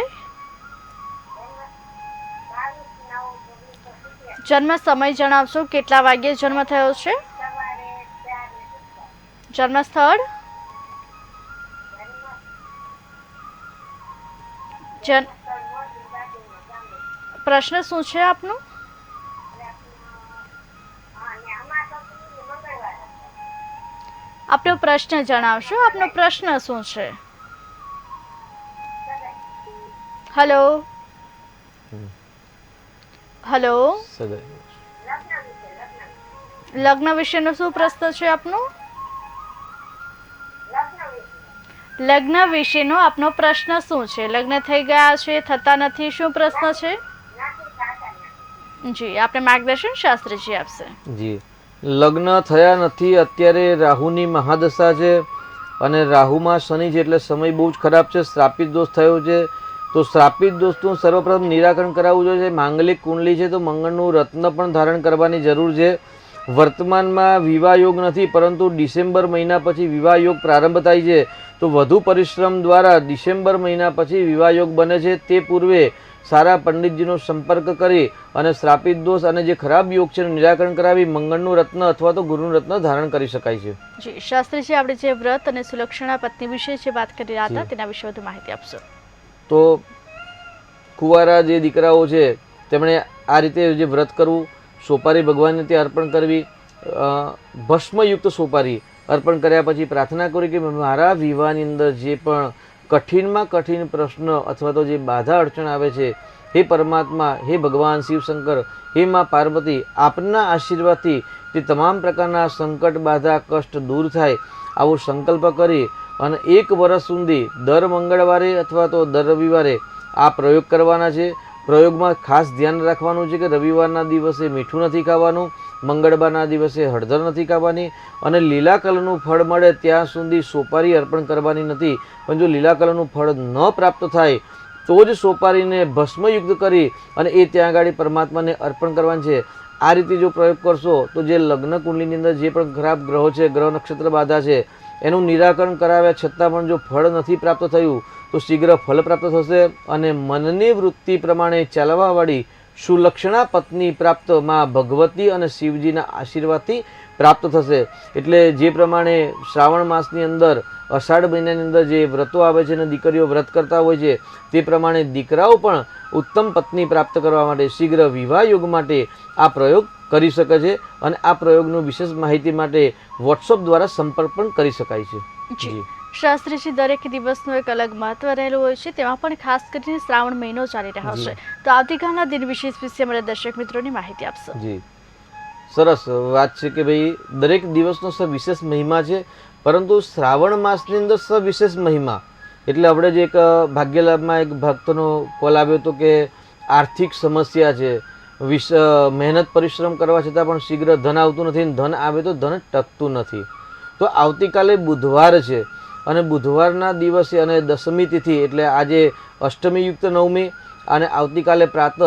[SPEAKER 1] જન્મ સમય જણાવશો? કેટલા વાગ્યે જન્મ થયો છે? જન્મ સ્થળ? પ્રશ્ન શું છે આપનો? આપનો પ્રશ્ન જણાવશો? આપનો પ્રશ્ન શું છે? હેલો હેલો લગ્ન વિશેનો શું પ્રશ્ન છે આપનો? લગ્ન વિશેનો આપનો પ્રશ્ન શું છે? લગ્ન થઈ ગયા છે, થતા નથી, શું પ્રશ્ન છે? જી, આપણે માર્ગદર્શન શાસ્ત્રીજી આપશે.
[SPEAKER 2] જી, લગ્ન થયા નથી, અત્યારે રાહુની મહાદશા છે અને રાહુમાં શનિ છે એટલે સમય બહુ જ ખરાબ છે, શ્રાપિત દોષ થયો છે. તો શ્રાપિત દોષનું સર્વપ્રથમ નિરાકરણ કરાવવું જોઈએ. માંગલિક કુંડલી છે તો મંગળનું રત્ન પણ ધારણ કરવાની જરૂર છે. વર્તમાનમાં વિવાહ યોગ નથી, પરંતુ ડિસેમ્બર મહિના પછી વિવાહ યોગ પ્રારંભ થાય છે. તો વધુ પરિશ્રમ દ્વારા ડિસેમ્બર મહિના પછી વિવાહ યોગ બને છે. તે પૂર્વે સારા પંડિતજીનો સંપર્ક કરી અને શ્રાપિત દોષ અને જે ખરાબ યોગ છે એનું નિરાકરણ કરાવી મંગળનું રત્ન અથવા તો ગુરુનું રત્ન ધારણ કરી શકાય છે.
[SPEAKER 1] જી શાસ્ત્રીજી, આપણે જે વ્રત અને સુલક્ષણા પત્ની વિશે જે વાત કરી રહ્યા હતા તેના વિશે વધુ માહિતી આપશો?
[SPEAKER 2] તો કુંવારા જે દીકરાઓ છે તેમણે આ રીતે જે વ્રત કરવું, સોપારી ભગવાનને ત્યાં અર્પણ કરવી, ભસ્મયુક્ત સોપારી અર્પણ કર્યા પછી પ્રાર્થના કરી કે મારા વિવાહની અંદર જે પણ કઠિનમાં કઠિન પ્રશ્ન અથવા તો જે બાધા અડચણ આવે છે, હે પરમાત્મા, હે ભગવાન શિવશંકર, હે મા પાર્વતી, આપના આશીર્વાદથી તે તમામ પ્રકારના સંકટ બાધા કષ્ટ દૂર થાય આવો સંકલ્પ કરી અને 1 વર્ષ સુધી દર મંગળવારે અથવા તો દર રવિવારે આ પ્રયોગ કરવાના છે. પ્રયોગમાં ખાસ ધ્યાન રાખવાનું છે કે રવિવારના દિવસે મીઠું નથી ખાવાનું, મંગળવારના દિવસે હળદર નથી ખાવાની અને લીલા કલરનું ફળ મળે ત્યાં સુધી સોપારી અર્પણ કરવાની નથી. પણ જો લીલા કલરનું ફળ ન પ્રાપ્ત થાય તો જ સોપારીને ભસ્મયુક્ત કરી અને એ ત્યાં આગળ પરમાત્માને અર્પણ કરવાની છે. આ રીતે જો પ્રયોગ કરશો તો જે લગ્ન કુંડલીની અંદર જે પણ ખરાબ ગ્રહો છે, ગ્રહ નક્ષત્ર બાધા છે, એનું નિરાકરણ કરાવ્યા છતાં પણ જો ફળ નથી પ્રાપ્ત થયું તો શીઘ્ર ફળ પ્રાપ્ત થશે અને મનની વૃત્તિ પ્રમાણે ચાલવાવાળી સુલક્ષણા પત્ની પ્રાપ્ત માં ભગવતી અને શિવજીના આશીર્વાદથી પ્રાપ્ત થશે. એટલે જે પ્રમાણે શ્રાવણ માસની અંદર અષાઢ મહિનાની અંદર જે વ્રતો આવે છે અને દીકરીઓ વ્રત કરતા હોય છે તે પ્રમાણે દીકરાઓ પણ ઉત્તમ પત્ની પ્રાપ્ત કરવા માટે શીઘ્ર વિવાહ યોગ માટે આ પ્રયોગ કરી શકે છે અને આ પ્રયોગનું વિશેષ માહિતી માટે વોટ્સઅપ દ્વારા સંપર્ક પણ કરી શકાય છે.
[SPEAKER 1] જી શાસ્ત્રીજી, દરેક દિવસનું એક અલગ મહત્વ રહેલું હોય છે, તેમાં પણ ખાસ કરીને શ્રાવણ મહિનો ચાલી રહ્યો છે, તો આવતીકાલના દિન વિશેષ વિશે અમારા દર્શક મિત્રોની માહિતી આપશો?
[SPEAKER 2] જી, સરસ વાત છે કે ભાઈ દરેક દિવસનો સવિશેષ મહિમા છે, પરંતુ શ્રાવણ માસની અંદર સવિશેષ મહિમા એટલે આપણે જે એક ભાગ્યલાભમાં એક ભક્તનો કોલ આવ્યો હતો કે આર્થિક સમસ્યા છે, મહેનત પરિશ્રમ કરવા છતાં પણ શીઘ્ર ધન આવતું નથી, ધન આવે તો ધન ટકતું નથી. તો આવતીકાલે બુધવાર છે અને બુધવારના દિવસે અને દશમી તિથિ એટલે આજે અષ્ટમી યુક્ત નવમી અને આવતીકાલે પ્રાતઃ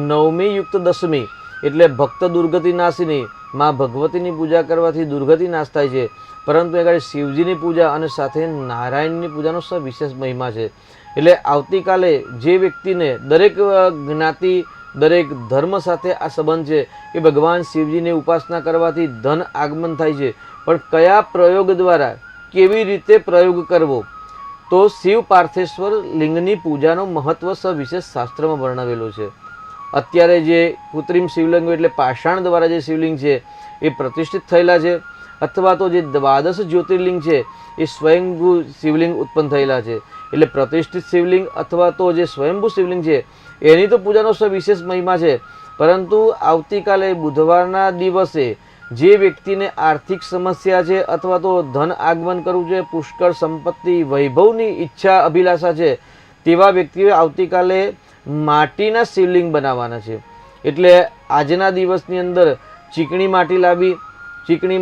[SPEAKER 2] નવમી યુક્ત દશમી એટલે ભક્ત દુર્ગતિ નાશિની માં ભગવતીની પૂજા કરવાથી દુર્ગતિ નાશ થાય છે. પરંતુ આગળ શિવજીની પૂજા અને સાથે નારાયણની પૂજાનો સવિશેષ મહિમા છે. એટલે આવતીકાલે જે વ્યક્તિને દરેક જ્ઞાતિ દરેક ધર્મ સાથે આ સંબંધ છે કે ભગવાન શિવજીની ઉપાસના કરવાથી ધન આગમન થાય છે, પણ કયા પ્રયોગ દ્વારા કેવી રીતે પ્રયોગ કરવો, તો શિવ પાર્થેશ્વર લિંગની પૂજાનો મહત્વ સવિશેષ શાસ્ત્રમાં વર્ણવેલું છે. અત્યારે જે કૃત્રિમ શિવલિંગ એટલે પાષાણ દ્વારા જે શિવલિંગ છે એ પ્રતિષ્ઠિત થયેલા છે, અથવા તો જે 12 જ્યોતિર્લિંગ છે એ સ્વયંભૂ શિવલિંગ ઉત્પન્ન થયેલા છે. એટલે પ્રતિષ્ઠિત શિવલિંગ અથવા તો જે સ્વયંભૂ શિવલિંગ છે એની તો પૂજાનો સવિશેષ મહિમા છે, પરંતુ આવતીકાલે બુધવારના દિવસે જે વ્યક્તિને આર્થિક સમસ્યા છે અથવા તો ધન આગમન કરવું છે, પુષ્કળ સંપત્તિ વૈભવની ઈચ્છા અભિલાષા છે, તેવા વ્યક્તિઓએ આવતીકાલે માટીના શિવલિંગ બનાવવાના છે. એટલે આજના દિવસની અંદર ચીકણી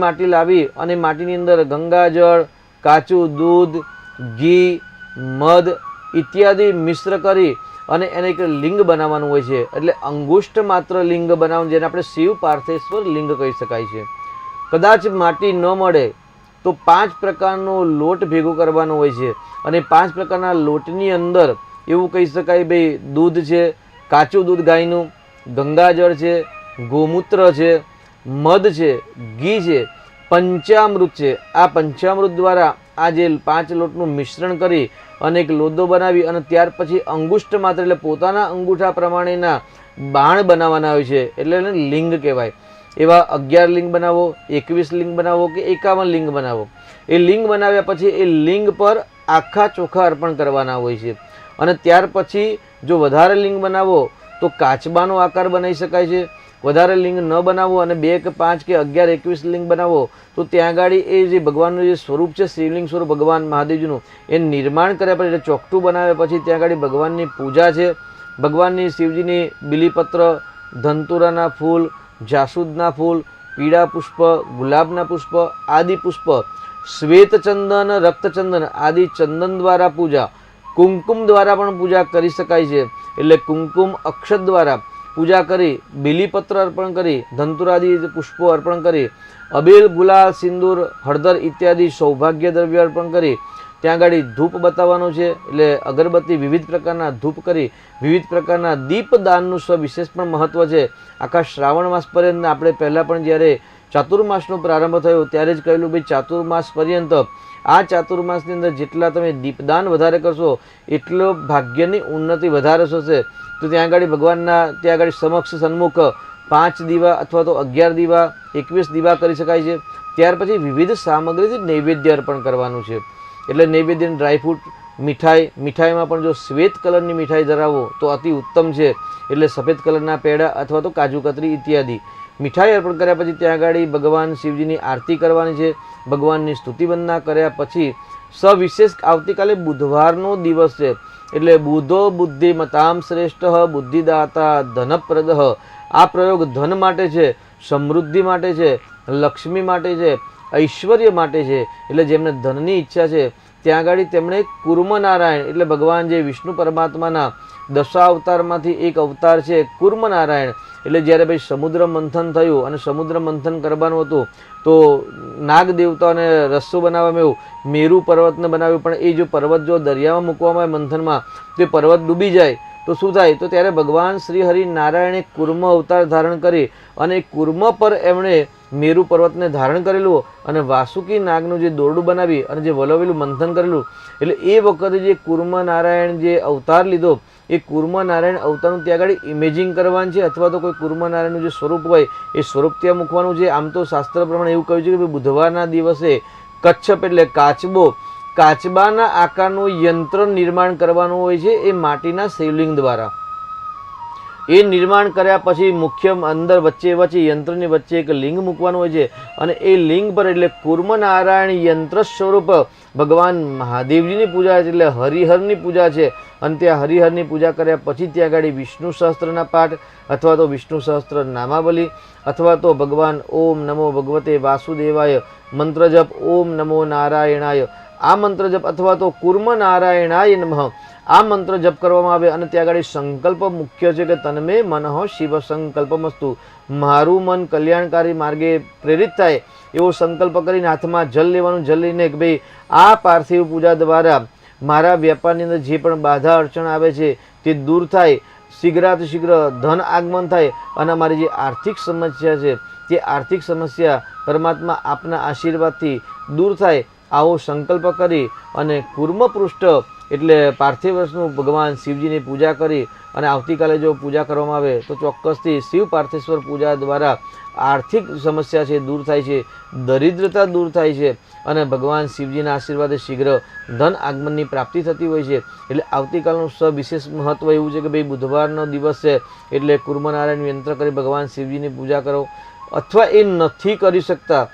[SPEAKER 2] માટી લાવી અને માટીની અંદર ગંગાજળ, કાચું દૂધ, ઘી, મધ ઇત્યાદિ મિશ્ર કરી અને એને એક લિંગ બનાવવાનું હોય છે. એટલે અંગુષ્ઠ માત્ર લિંગ બનાવવાનું, જેને આપણે શિવ પાર્થેશ્વર લિંગ કહી શકાય છે. કદાચ માટી ન મળે તો 5 પ્રકારનો લોટ ભેગો કરવાનો હોય છે અને 5 પ્રકારના લોટની અંદર એવું કહી શકાય ભાઈ દૂધ છે, કાચું દૂધ ગાયનું, ગંગાજળ છે, ગોમૂત્ર છે, મધ છે, ઘી છે, પંચામૃત છે. આ પંચામૃત દ્વારા આ જે 5 લોટનું મિશ્રણ કરી અને એક લોદો બનાવી અને ત્યાર પછી અંગુષ્ઠ માત્ર એટલે પોતાના અંગૂઠા પ્રમાણેના બાણ બનાવવાના હોય છે, એટલે એને લિંગ કહેવાય. એવા 11 લિંગ બનાવો, 21 લિંગ બનાવો કે 51 લિંગ બનાવો. એ લિંગ બનાવ્યા પછી એ લિંગ પર આખા ચોખા અર્પણ કરવાના હોય છે. અને ત્યાર પછી જો વધારે લિંગ બનાવો તો કાચબાનો આકાર બનાવી શકાય છે. વધારે લિંગ ન બનાવો અને 2 કે 5 કે 11 21 લિંગ બનાવો તો ત્યાં આગળ એ જે ભગવાનનું જે સ્વરૂપ છે શિવલિંગ સ્વરૂપ ભગવાન મહાદેવજીનું એ નિર્માણ કર્યા પછી એટલે ચોકઠું બનાવ્યા પછી ત્યાં આગળ ભગવાનની પૂજા છે. ભગવાનની શિવજીની બિલીપત્ર, ધંતુરાના ફૂલ, જાસૂદના ફૂલ, પીળા પુષ્પ, ગુલાબના પુષ્પ આદિ પુષ્પ શ્વેત ચંદન, રક્તચંદન આદિ ચંદન દ્વારા પૂજા, કુમકુમ દ્વારા પણ પૂજા કરી શકાય છે. એટલે કુમકુમ અક્ષત દ્વારા પૂજા કરી, બીલીપત્ર અર્પણ કરી, ધંતુરાદિ પુષ્પો અર્પણ કરી, અબીલ, ગુલાલ, સિંદૂર, હળદર ઇત્યાદિ સૌભાગ્ય દ્રવ્ય અર્પણ કરી, ત્યાં આગળ ધૂપ બતાવવાનું છે. એટલે અગરબત્તી વિવિધ પ્રકારના ધૂપ કરી, વિવિધ પ્રકારના દીપદાનનું સવિશેષ પણ મહત્વ છે. આખા શ્રાવણ માસ પર્યંત આપણે પહેલાં પણ જ્યારે ચાતુર્માસનો પ્રારંભ થયો ત્યારે જ કહેલું ભાઈ ચાતુર્માસ પર્યંત આ ચાતુર્માસની અંદર જેટલા તમે દીપદાન વધારે કરશો એટલો ભાગ્યની ઉન્નતિ વધારે થશે. તો ત્યાં આગળ ભગવાનના ત્યાં આગળ સમક્ષ સન્મુખ 5 દીવા અથવા તો 11 દીવા 21 દીવા કરી શકાય છે. ત્યાર પછી વિવિધ સામગ્રીથી નૈવેદ્ય અર્પણ કરવાનું છે. એટલે નૈવેદ્ય ડ્રાયફ્રૂટ, મીઠાઈમાં પણ જો શ્વેત કલરની મીઠાઈ ધરાવો તો અતિ ઉત્તમ છે. એટલે સફેદ કલરના પેડા અથવા તો કાજુ કતરી ઇત્યાદિ મીઠાઈ અર્પણ કર્યા પછી ત્યાં આગળ ભગવાન શિવજીની આરતી કરવાની છે. ભગવાનની સ્તુતિ વંદના કર્યા પછી સવિશેષ આવતીકાલે બુધવારનો દિવસ છે. એટલે બુધો બુદ્ધિમતામ શ્રેષ્ઠ બુદ્ધિદાતા ધનપ્રદ. આ પ્રયોગ ધન માટે છે, સમૃદ્ધિ માટે છે, લક્ષ્મી માટે છે, ઐશ્વર્ય માટે છે. એટલે જેમને ધનની ઈચ્છા છે ત્યાં આગળ તેમણે કુર્મનારાયણ એટલે ભગવાન જે વિષ્ણુ પરમાત્માના 10 અવતારમાંથી એક અવતાર છે કુર્મનારાયણ. એટલે જ્યારે ભાઈ સમુદ્ર મંથન થયું અને સમુદ્ર મંથન કરવાનું હતું તો નાગ દેવતાને રસ્સો બનાવવામાં આવ્યો, મેરુ પર્વતને બનાવ્યું. પણ એ જો પર્વત જો દરિયામાં મૂકવામાં આવે મંથનમાં તો એ પર્વત ડૂબી જાય તો શું થાય? તો ત્યારે ભગવાન શ્રી હરિ નારાયણે કુર્મ અવતાર ધારણ કરી અને કુર્મ પર એમણે મેરુ પર્વતને ધારણ કરેલું અને વાસુકી નાગનું જે દોરડું બનાવી અને જે વલોવેલું મંથન કરેલું. એટલે એ વખતે જે કુર્મ નારાયણ જે અવતાર લીધો એ કુર્મ નારાયણ અવતારનું ત્યાં આગળ ઇમેજિંગ કરવાનું છે અથવા તો કોઈ કુર્મ નારાયણનું જે સ્વરૂપ હોય એ સ્વરૂપ ત્યાં મૂકવાનું છે. આમ તો શાસ્ત્ર પ્રમાણે એવું કહ્યું છે કે બુધવારના દિવસે કચ્છપ એટલે કાચબાના આકારનું યંત્ર નિર્માણ કરવાનું હોય છે એ માટીના શિવલિંગ દ્વારા. એ નિર્માણ કર્યા પછી મુખ્ય અંદર વચ્ચે યંત્રની વચ્ચે એક લિંગ મૂકવાનું હોય છે અને એ લિંગ પર એટલે કુર્મ નારાયણ યંત્ર સ્વરૂપ ભગવાન મહાદેવજીની પૂજા છે. એટલે હરિહરની પૂજા છે અને ત્યાં હરિહરની પૂજા કર્યા પછી ત્યાં આગળ વિષ્ણુ સહસ્ત્રના પાઠ અથવા તો વિષ્ણુ સહસ્ત્ર નામાવલી અથવા તો ભગવાન ઓમ નમો ભગવતે વાસુદેવાય મંત્ર જપ, ઓમ નમો નારાયણાય આ મંત્ર જપ અથવા તો કુર્મ નારાયણાય નમઃ આ મંત્ર જપ કરવામાં આવે અને ત્યાં આગળ સંકલ્પ મુખ્ય છે કે તન્મે મનઃ શિવ સંકલ્પમસ્તુ. મારું મન કલ્યાણકારી માર્ગે પ્રેરિત થાય એવો સંકલ્પ કરીને હાથમાં જલ લેવાનું. જલ લઈને કે ભાઈ આ પાર્થિવ પૂજા દ્વારા મારા વ્યાપારની અંદર જે પણ બાધા અડચણ આવે છે તે દૂર થાય, શીઘ્રાત શીઘ્ર ધન આગમન થાય અને અમારી જે આર્થિક સમસ્યા છે તે આર્થિક સમસ્યા પરમાત્મા આપના આશીર્વાદથી દૂર થાય આવો સંકલ્પ કરી અને કુર્મ પૃષ્ઠ એટલે પાર્થિવ વર્ષનું ભગવાન શિવજીની પૂજા કરી અને આવતીકાલે જો પૂજા કરવામાં આવે તો ચોક્કસથી શિવ પાર્થેશ્વર પૂજા દ્વારા આર્થિક સમસ્યા છે દૂર થાય છે, દરિદ્રતા દૂર થાય છે અને ભગવાન શિવજીના આશીર્વાદે શીઘ્ર ધન આગમનની પ્રાપ્તિ થતી હોય છે. એટલે આવતીકાલનું સવિશેષ મહત્ત્વ એવું છે કે ભાઈ બુધવારનો દિવસ છે એટલે કુર્મનારાયણ યંત્ર કરી ભગવાન શિવજીની પૂજા કરો. અથવા એ નથી કરી શકતા,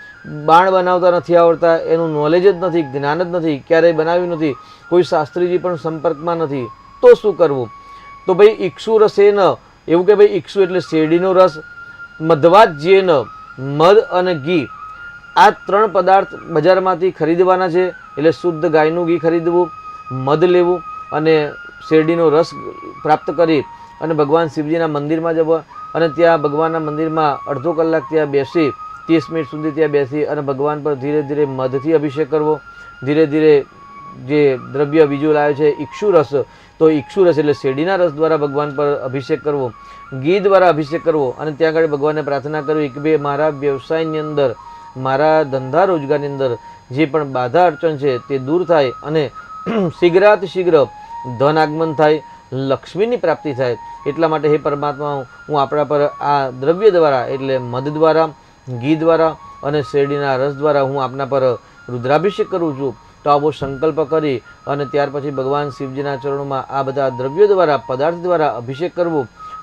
[SPEAKER 2] બાણ બનાવતા નથી આવડતા, એનું નોલેજ જ નથી, જ્ઞાન જ નથી, ક્યારેય બનાવ્યું નથી, કોઈ શાસ્ત્રીજી પણ સંપર્કમાં નથી, તો શું કરવું? તો ભાઈ ઈક્ષુ રસેન એવું કે ભાઈ ઈક્ષુ એટલે શેરડીનો રસ, મધવાજ્યેન મધ અને ઘી આ 3 પદાર્થ બજારમાંથી ખરીદવાના છે. એટલે શુદ્ધ ગાયનું ઘી ખરીદવું, મધ લેવું અને શેરડીનો રસ પ્રાપ્ત કરી અને ભગવાન શિવજીના મંદિરમાં જવા અને ત્યાં ભગવાનના મંદિરમાં અડધો કલાક ત્યાં બેસી 30 મિનિટ સુધી ત્યાં બેસી અને ભગવાન પર ધીરે ધીરે મધથી અભિષેક કરવો. ધીરે ધીરે જે દ્રવ્ય બીજું લાવે છે ઈક્ષુ રસ, તો ઈક્ષુ રસ એટલે શેરડીના રસ દ્વારા ભગવાન પર અભિષેક કરવો, ઘી દ્વારા અભિષેક કરવો અને ત્યાં આગળ ભગવાનને પ્રાર્થના કરવી કે ભાઈ મારા વ્યવસાયની અંદર, મારા ધંધા રોજગારની અંદર જે પણ બાધા અડચણ છે તે દૂર થાય અને શીઘ્રાત શીઘ્ર ધન આગમન થાય, લક્ષ્મીની પ્રાપ્તિ થાય. એટલા માટે હે પરમાત્મા હું આપણા પર આ દ્રવ્ય દ્વારા એટલે મધ દ્વારા, ઘી દ્વારા અને શેરડીના રસ દ્વારા હું આપના પર રુદ્રાભિષેક કરું છું. તો આવો સંકલ્પ કરી અને ત્યાર પછી ભગવાન શિવજીના ચરણોમાં આ બધા દ્રવ્યો દ્વારા પદાર્થ દ્વારા અભિષેક કરવો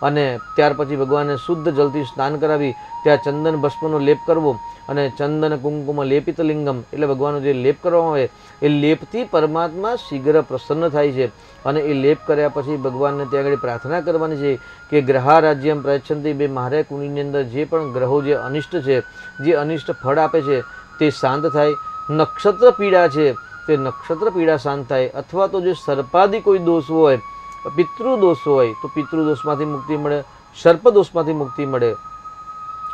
[SPEAKER 2] અને ત્યાર પછી ભગવાનને શુદ્ધ જલથી સ્નાન કરાવી ત્યાં ચંદન ભસ્મનો લેપ કરવો અને ચંદન કુમકુમ લેપિત લિંગમ એટલે ભગવાનનો જે લેપ કરવામાં આવે એ લેપથી પરમાત્મા શીઘ્ર પ્રસન્ન થાય છે. અને એ લેપ કર્યા પછી ભગવાનને ત્યાં આગળ પ્રાર્થના કરવાની છે કે ગ્રહા રાજ્યમ પ્રયચ્છંતી, બે મારે કુંડળીની અંદર જે પણ ગ્રહો જે અનિષ્ટ છે, જે અનિષ્ટ ફળ આપે છે તે શાંત થાય નક્ષત્ર પીડા છે તે નક્ષત્ર પીડા શાંત થાય, અથવા તો જે સર્પાદી કોઈ દોષ હોય, પિતૃદોષ હોય તો પિતૃદોષમાંથી મુક્તિ મળે, સર્પદોષમાંથી મુક્તિ મળે.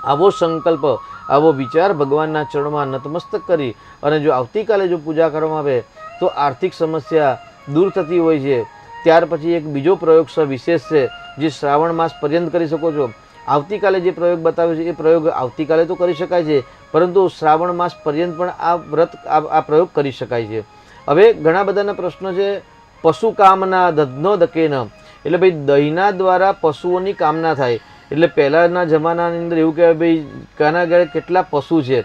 [SPEAKER 2] આવો સંકલ્પ, આવો વિચાર ભગવાનના ચરણમાં નતમસ્તક કરી અને જો આવતીકાલે જો પૂજા કરવામાં આવે તો આર્થિક સમસ્યા દૂર થતી હોય છે. ત્યાર પછી એક બીજો પ્રયોગ વિશેષ છે જે શ્રાવણ માસ પર્યંત કરી શકો છો. આવતીકાલે જે પ્રયોગ બતાવ્યો છે એ પ્રયોગ આવતીકાલે તો કરી શકાય છે, પરંતુ શ્રાવણ માસ પર્યંત પણ આ વ્રત આ પ્રયોગ કરી શકાય છે. હવે ઘણા બધાના પ્રશ્નો છે. પશુ કામના દધનો દકેન, એટલે ભાઈ દહીંના દ્વારા પશુઓની કામના થાય. એટલે પહેલાંના જમાનાની અંદર એવું કહેવાય ભાઈ કાના ઘરે કેટલા પશુ છે,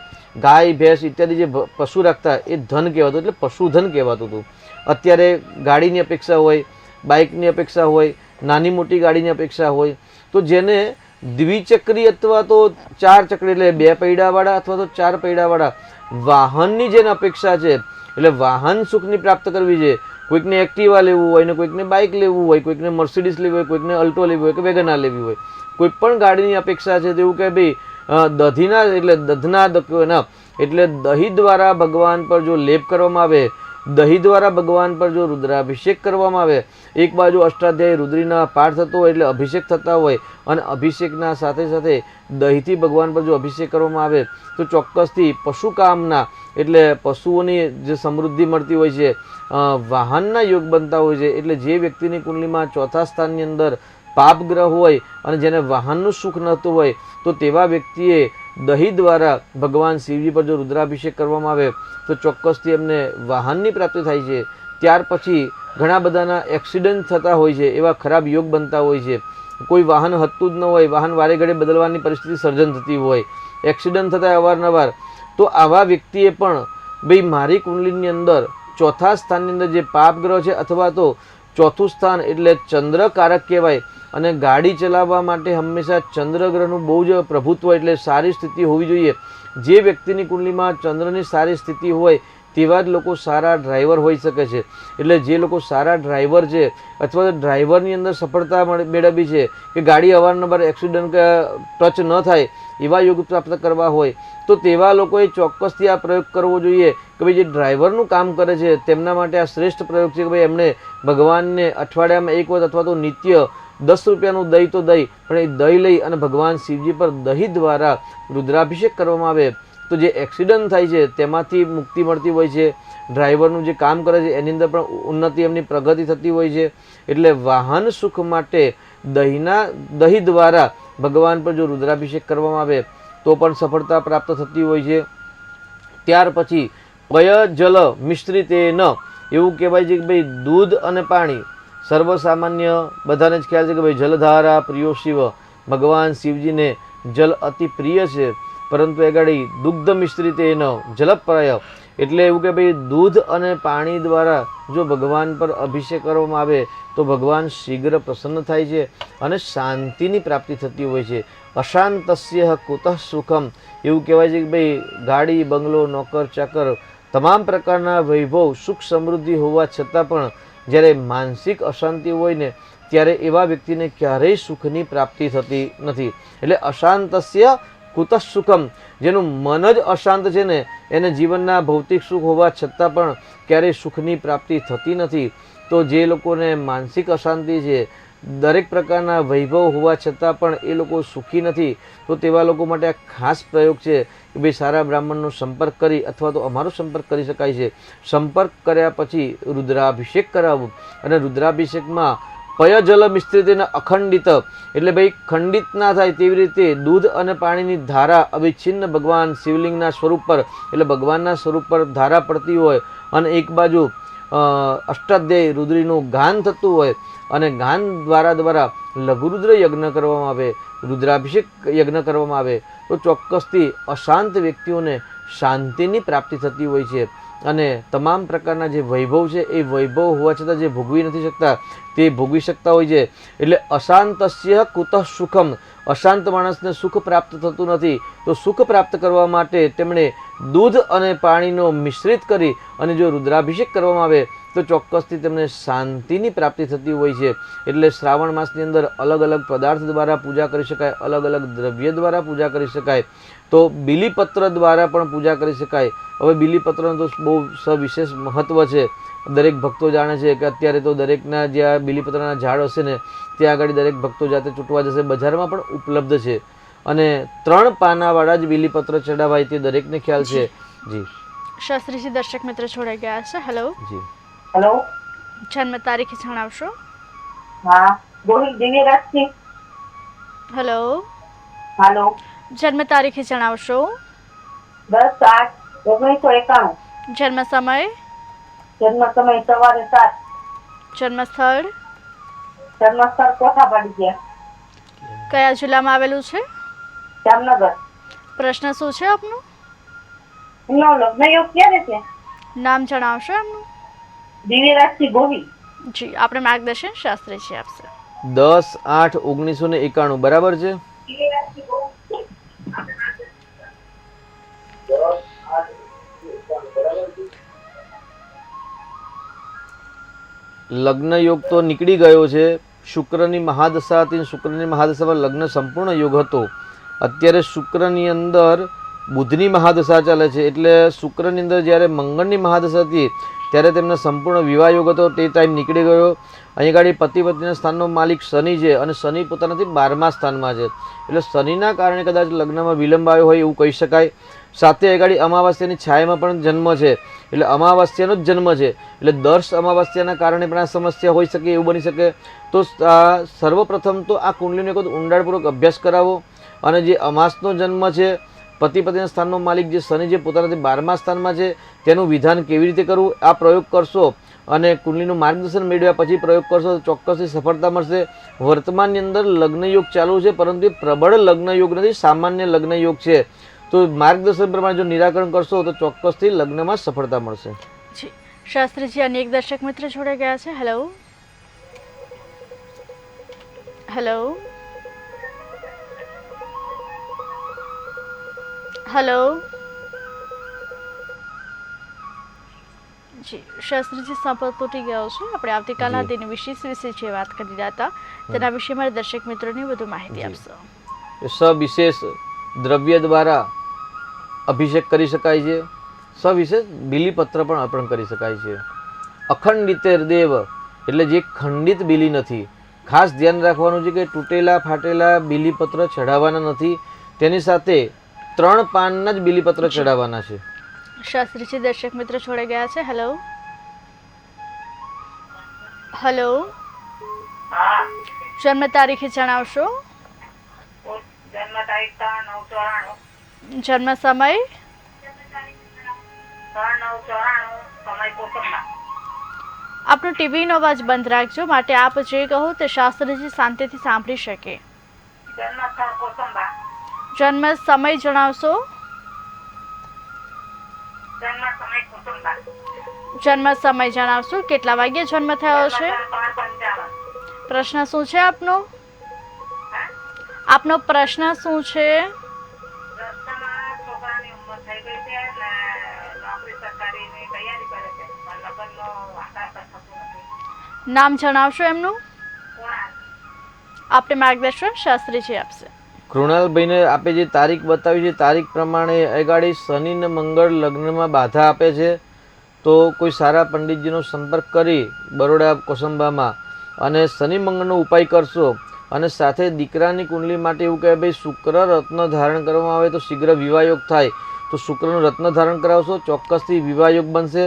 [SPEAKER 2] ગાય ભેંસ ઇત્યાદિ જે પશુ રાખતા એ ધન કહેવાતું, એટલે પશુધન કહેવાતું હતું. અત્યારે ગાડીની અપેક્ષા હોય, બાઇકની અપેક્ષા હોય, નાની મોટી ગાડીની અપેક્ષા હોય, તો જેને દ્વિચક્રી અથવા તો 4 ચક્રી એટલે 2 પૈડાવાળા અથવા તો 4 પૈડાવાળા વાહનની જેને અપેક્ષા છે, એટલે વાહન સુખની પ્રાપ્ત કરવી છે. કોઈકને એક્ટિવા લેવું હોય ને કોઈકને બાઇક લેવું હોય, કોઈકને મર્સિડીઝ લેવી હોય, કોઈકને અલ્ટો લેવી હોય કે વેગનાર લેવી હોય, કોઈ પણ ગાડીની અપેક્ષા છે તેવું કે ભાઈ દધીના એટલે દધના દકના એટલે દહીં દ્વારા ભગવાન પર જો લેપ કરવામાં આવે, દહીં દ્વારા ભગવાન પર જો રુદ્રાભિષેક કરવામાં આવે, એક બાજુ અષ્ટાધ્યાયી રુદ્રીના પાઠ થતો હોય એટલે અભિષેક થતા હોય, અને અભિષેકના સાથે સાથે દહીંથી ભગવાન પર જો અભિષેક કરવામાં આવે તો ચોક્કસથી પશુકામના એટલે પશુઓની જે સમૃદ્ધિ મળતી હોય છે, વાહનના યોગ બનતા હોય છે. એટલે જે વ્યક્તિની કુંડલીમાં ચોથા સ્થાનની અંદર પાપ ગ્રહ હોય અને જેને વાહનનું સુખ નહોતું હોય તો તેવા વ્યક્તિએ દહીં દ્વારા ભગવાન શિવજી પર જો રુદ્રાભિષેક કરવામાં આવે તો ચોક્કસથી એમને વાહનની પ્રાપ્તિ થાય છે. ત્યાર પછી ઘણા બધાના એક્સિડન્ટ થતા હોય છે, એવા ખરાબ યોગ બનતા હોય છે. કોઈ વાહન હતું જ ન હોય, વાહન વારે ઘડે બદલવાની પરિસ્થિતિ સર્જન થતી હોય, એક્સિડન્ટ થતા અવારનવાર, તો આવા વ્યક્તિએ પણ ભાઈ મારી કુંડલીની અંદર ચોથા સ્થાનની અંદર જે પાપ ગ્રહ છે અથવા તો ચોથું સ્થાન એટલે ચંદ્રકારક કહેવાય, અને ગાડી ચલાવવા માટે હંમેશા ચંદ્રગ્રહનું બહુ જ પ્રભુત્વ એટલે સારી સ્થિતિ હોવી જોઈએ. જે વ્યક્તિની કુંડલીમાં ચંદ્રની સારી સ્થિતિ હોય તેવા જ લોકો સારા ડ્રાઈવર હોઈ શકે છે. એટલે જે લોકો સારા ડ્રાઈવર છે અથવા તો ડ્રાઈવરની અંદર સફળતા મેળવી છે કે ગાડી અવારનવાર એક્સિડન્ટ કે ટચ ન થાય એવા યોગ પ્રાપ્ત કરવા હોય તો તેવા લોકોએ ચોક્કસથી આ પ્રયોગ કરવો જોઈએ કે ભાઈ જે ડ્રાઈવરનું કામ કરે છે તેમના માટે આ શ્રેષ્ઠ પ્રયોગ છે કે ભાઈ એમને ભગવાનને અઠવાડિયામાં એક વખત અથવા તો નિત્ય 10 રૂપિયાનું દહીં તો દહીં, પણ એ દહીં લઈ અને ભગવાન શિવજી પર દહીં દ્વારા રુદ્રાભિષેક કરવામાં આવે તો જે એક્સિડન્ટ થાય છે તેમાંથી મુક્તિ મળતી હોય છે. ડ્રાઈવરનું જે કામ કરે છે એની અંદર પણ ઉન્નતિ, એમની પ્રગતિ થતી હોય છે. એટલે વાહન સુખ માટે દહીં દ્વારા ભગવાન પર જો રુદ્રાભિષેક કરવામાં આવે તો પણ સફળતા પ્રાપ્ત થતી હોય છે. ત્યાર પછી પય જલ મિશ્રિતેન, એવું કહેવાય છે કે ભાઈ દૂધ અને પાણી સર્વસામાન્ય બધાને જ ખ્યાલ છે કે ભાઈ જલધારા પ્રિયો શિવ, ભગવાન શિવજીને જલ અતિ પ્રિય છે, પરંતુ એ ગાડી દુગ્ધ મિશ્રિત એનો જલપ્રાય એટલે એવું કે ભાઈ દૂધ અને પાણી દ્વારા જો ભગવાન પર અભિષેક કરવામાં આવે તો ભગવાન શીઘ્ર પ્રસન્ન થાય છે અને શાંતિની પ્રાપ્તિ થતી હોય છે. અશાંતસ્ય કુતઃ સુખમ, એવું કહેવાય છે કે ભાઈ ગાડી બંગલો નોકર ચાકર તમામ પ્રકારના વૈભવ સુખ સમૃદ્ધિ હોવા છતાં પણ જ્યારે માનસિક અશાંતિ હોય ને ત્યારે એવા વ્યક્તિને ક્યારેય સુખની પ્રાપ્તિ થતી નથી. એટલે અશાંતસ્ય કુતઃ સુખમ, જેનું મન જ અશાંત છે ને એને જીવનના ભૌતિક સુખ હોવા છતાં પણ ક્યારેય સુખની પ્રાપ્તિ થતી નથી. તો જે લોકોને માનસિક અશાંતિ છે, દરેક પ્રકારના વૈભવ હોવા છતાં પણ એ લોકો સુખી નથી, તો તેવા લોકો માટે આ ખાસ પ્રયોગ છે કે ભાઈ સારા બ્રાહ્મણનો સંપર્ક કરી અથવા તો અમારો સંપર્ક કરી શકાય છે. સંપર્ક કર્યા પછી રુદ્રાભિષેક કરાવવું, અને રુદ્રાભિષેકમાં પય જલ મિશ્રિતેન અખંડિત એટલે ભાઈ ખંડિત ના થાય તેવી રીતે દૂધ અને પાણીની ધારા અવિચ્છિન્ન ભગવાન શિવલિંગના સ્વરૂપ પર એટલે ભગવાનના સ્વરૂપ પર ધારા પડતી હોય, અને એક બાજુ અષ્ટાધ્યાયી રુદ્રીનું ગાન થતું હોય, અને ગાન દ્વારા લઘુરુદ્ર યજ્ઞ કરવામાં આવે, રુદ્રાભિષેક યજ્ઞ કરવામાં આવે તો ચોક્કસથી અશાંત વ્યક્તિઓને શાંતિની પ્રાપ્તિ થતી હોય છે. અને તમામ પ્રકારના જે વૈભવ છે એ વૈભવ હોવા છતાં જે ભોગવી નથી શકતા તે ભોગવી શકતા હોય છે. એટલે અશાંતસ્ય કુતઃ સુખમ, અશાંત માણસને સુખ પ્રાપ્ત થતું નથી, તો સુખ પ્રાપ્ત કરવા માટે તેમણે દૂધ અને પાણીનો મિશ્રિત કરી અને જો રુદ્રાભિષેક કરવામાં આવે તો ચોક્કસથી તેમને શાંતિની પ્રાપ્તિ થતી હોય છે. એટલે શ્રાવણ માસની અંદર અલગ અલગ પદાર્થ દ્વારા પૂજા કરી શકાય, અલગ અલગ દ્રવ્ય દ્વારા પૂજા કરી શકાય, તો બીલીપત્ર દ્વારા પણ પૂજા કરી શકાય. હવે બીલીપત્રનું તો બહુ સવિશેષ મહત્ત્વ છે. દરેક ભક્તો જાણે છે કે અત્યારે તો દરેકના જ્યાં બીલીપત્રના ઝાડ હશે ને ત્યાં આગળ દરેક ભક્તો જાતે ચૂંટવા જશે. બજારમાં પણ ઉપલબ્ધ છે અને 3 પાનાવાળા જ બીલીપત્ર ચડાવાય તે દરેકને ખ્યાલ છે. જી
[SPEAKER 1] શાસ્ત્રીજી, દર્શક મિત્ર જોડાઈ ગયા છે. હેલો,
[SPEAKER 2] જી
[SPEAKER 3] હેલો.
[SPEAKER 1] જન્મ તારીખ જણાવશો?
[SPEAKER 3] હા, ગોહિલ દિવ્યરાજથી.
[SPEAKER 1] હેલો,
[SPEAKER 3] હાલો.
[SPEAKER 1] જન્મ તારીખ જણાવશો?
[SPEAKER 3] 10/8/1991.
[SPEAKER 1] જન્મ સમય?
[SPEAKER 3] જન્મ સમય સવારે 7.
[SPEAKER 1] જન્મ સ્થળ?
[SPEAKER 3] જન્મસ્થળ કોઠાપાડી ગયા,
[SPEAKER 1] કયા જિલ્લામાં આવેલું છે?
[SPEAKER 3] જામનગર.
[SPEAKER 1] પ્રશ્ન શું છે આપનો?
[SPEAKER 3] એમનો લગ્ન યોગ ક્યારે છે?
[SPEAKER 1] નામ જણાવશો એમનું?
[SPEAKER 3] દિવ્યરાજથી ગોહિલ.
[SPEAKER 1] જી, આપણે માર્ગદર્શન શાસ્ત્રીજી આપશે.
[SPEAKER 2] 10/8/1991 બરાબર છે.
[SPEAKER 3] દિવ્યરાજથી ગોહિલ.
[SPEAKER 2] લગ્ન યોગ તો નીકળી ગયો છે. શુક્રની મહાદશા હતી, શુક્રની મહાદશામાં લગ્ન સંપૂર્ણ યોગ હતો. અત્યારે શુક્રની અંદર બુધની મહાદશા ચાલે છે. એટલે શુક્રની અંદર જ્યારે મંગળની મહાદશા હતી ત્યારે તેમને સંપૂર્ણ વિવાહ યોગ હતો, તે ટાઈમ નીકળી ગયો. અહીં ગાડી પતિ પત્નીના સ્થાનનો માલિક શનિ છે અને શનિ પોતાનાથી 12મા સ્થાનમાં છે. એટલે શનિના કારણે કદાચ લગ્નમાં વિલંબ આવ્યો હોય એવું કહી શકાય. સાથે ગાડી અમાવાસ્યાની છાયામાં પણ જન્મ છે, એટલે અમાવાસ્યાનો જ જન્મ છે. એટલે દર્શ અમાવાસ્યાના કારણે પણ આ સમસ્યા હોઈ શકે, એવું બની શકે. તો સર્વપ્રથમ તો આ કુંડલીનો એક ઊંડાણપૂર્વક અભ્યાસ કરાવો અને જે અમાસનો જન્મ છે, પતિ પત્નીના સ્થાનનો માલિક જે શનિ જે પોતાનાથી 12મા સ્થાનમાં છે તેનું વિધાન કેવી રીતે કરવું, આ પ્રયોગ કરશો અને કુંડલીનું માર્ગદર્શન મેળવ્યા પછી પ્રયોગ કરશો તો ચોક્કસથી સફળતા મળશે. વર્તમાનની અંદર લગ્ન યોગ ચાલુ છે, પરંતુ એ પ્રબળ લગ્ન યોગ નથી, સામાન્ય લગ્ન યોગ છે. તો માર્ગદર્શન પ્રમાણે જો નિરાકરણ કરશો તો ચોક્કસથી લગ્નમાં સફળતા મળશે.
[SPEAKER 1] જી, શાસ્ત્રીજી, અનેક દર્શક મિત્ર જોડાઈ ગયા છે. Hello, hello, hello. જી, શાસ્ત્રીજી, સંપર્ક તૂટી ગયો છે. આપણે આવતીકાલના દિન વિશેષ વિશે જે વાત કરી રહ્યા હતા તેના વિશે મારા દર્શક મિત્રોને વધુ માહિતી આપશો.
[SPEAKER 2] સવિશેષ દ્રવ્ય દ્વારા અભિષેક કરી શકાય છે. સવિશેષ બીલીપત્ર પણ અર્પણ કરી શકાય છે. અખંડિતેર દેવ એટલે જે ખંડિત બીલી નથી. ખાસ ધ્યાન રાખવાનું છે કે તૂટેલા ફાટેલા બીલીપત્ર ચઢાવવાના નથી. તેની સાથે 3 પાનના જ બીલીપત્ર ચઢાવવાના છે.
[SPEAKER 1] શાસ્ત્રીજી, દર્શક મિત્ર જોડાઈ ગયા છે. હેલો, હેલો, જન્મ તારીખ જણાવશો?
[SPEAKER 3] જન્મ તારીખ 3/9/94.
[SPEAKER 1] જન્મ સમય?
[SPEAKER 3] 3/9/94. સમય કોસંબા.
[SPEAKER 1] આપનો ટીવીનો અવાજ બંધ રાખજો, માટે આપ જે કહો તે શાસ્ત્રીજી શાંતિથી સાંભળી શકે.
[SPEAKER 3] જન્મસ્થળ કોસંબા.
[SPEAKER 1] જન્મ સમય જણાવશો?
[SPEAKER 3] જન્મ સમય કોસંબા.
[SPEAKER 1] જન્મ સમય જણાવશો? કેટલા વાગ્યે જન્મ થયો છે?
[SPEAKER 3] 3:55.
[SPEAKER 1] પ્રશ્ન શું છે આપનો? આપનો પ્રશ્ન શું છે?
[SPEAKER 3] રસ્તામાં છોકરાની ઉંમર થઈ ગઈ છે અને નોકરી સરકારીની તૈયારી કરે છે, પણ લગ્નનો વાતાવરણ થતું નથી.
[SPEAKER 1] નામ જણાવશો એમનું?
[SPEAKER 3] કોણ?
[SPEAKER 1] આપણે માર્ગદર્શન શાસ્ત્રીજી આપશે.
[SPEAKER 2] કૃણાલભાઈને આપે જે તારીખ બતાવી છે તારીખ પ્રમાણે અગાડી શનિ ને મંગળ લગ્નમાં બાધા આપે છે. તો કોઈ સારા પંડિતજીનો સંપર્ક કરી બરોડા કોસંબામાં અને શનિ મંગળનો ઉપાય કરશો અને સાથે દીકરાની કુંડલી માટે એવું કહે ભાઈ શુક્ર રત્ન ધારણ કરવામાં આવે તો શીઘ્ર વિવાહ યોગ થાય, તો શુક્રનું રત્ન ધારણ કરાવશો ચોક્કસથી વિવાહ યોગ બનશે.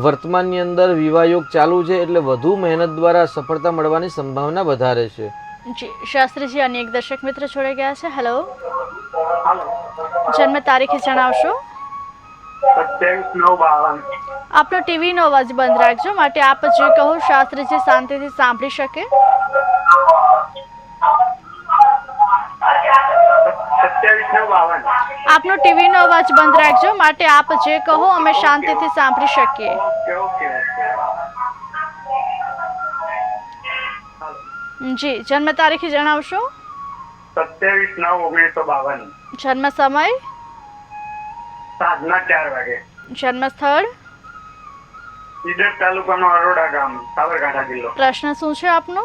[SPEAKER 2] વર્તમાનની અંદર વિવાહ યોગ ચાલુ છે એટલે વધુ મહેનત દ્વારા સફળતા મળવાની સંભાવના વધારે છે.
[SPEAKER 1] જી, શાસ્ત્રીજી, અનેક દર્શક મિત્ર જોડાઈ ગયા છે. હેલો,
[SPEAKER 3] હાલો.
[SPEAKER 1] જન્મ તારીખ જણાવશો?
[SPEAKER 3] 27/9/52.
[SPEAKER 1] આપનો ટીવીનો અવાજ બંધ રાખજો, માટે આપ જે કહો શાસ્ત્રીજી શાંતિથી સાંભળી શકે.
[SPEAKER 3] 27/9/52.
[SPEAKER 1] આપનો ટીવીનો અવાજ બંધ રાખજો, માટે આપ જે કહો અમે શાંતિથી સાંભળી શકીએ.
[SPEAKER 3] ઓકે.
[SPEAKER 1] જી, જન્મ તારીખ જણાવશો?
[SPEAKER 3] 27/9/1952.
[SPEAKER 1] જન્મ સમય?
[SPEAKER 3] સાંજના 4 વાગે.
[SPEAKER 1] જન્મ સ્થળ?
[SPEAKER 4] ઈડર તાલુકાનો અરોડા ગામ, સાબરકાંઠા જિલ્લો.
[SPEAKER 1] પ્રશ્ન શું છે આપનો?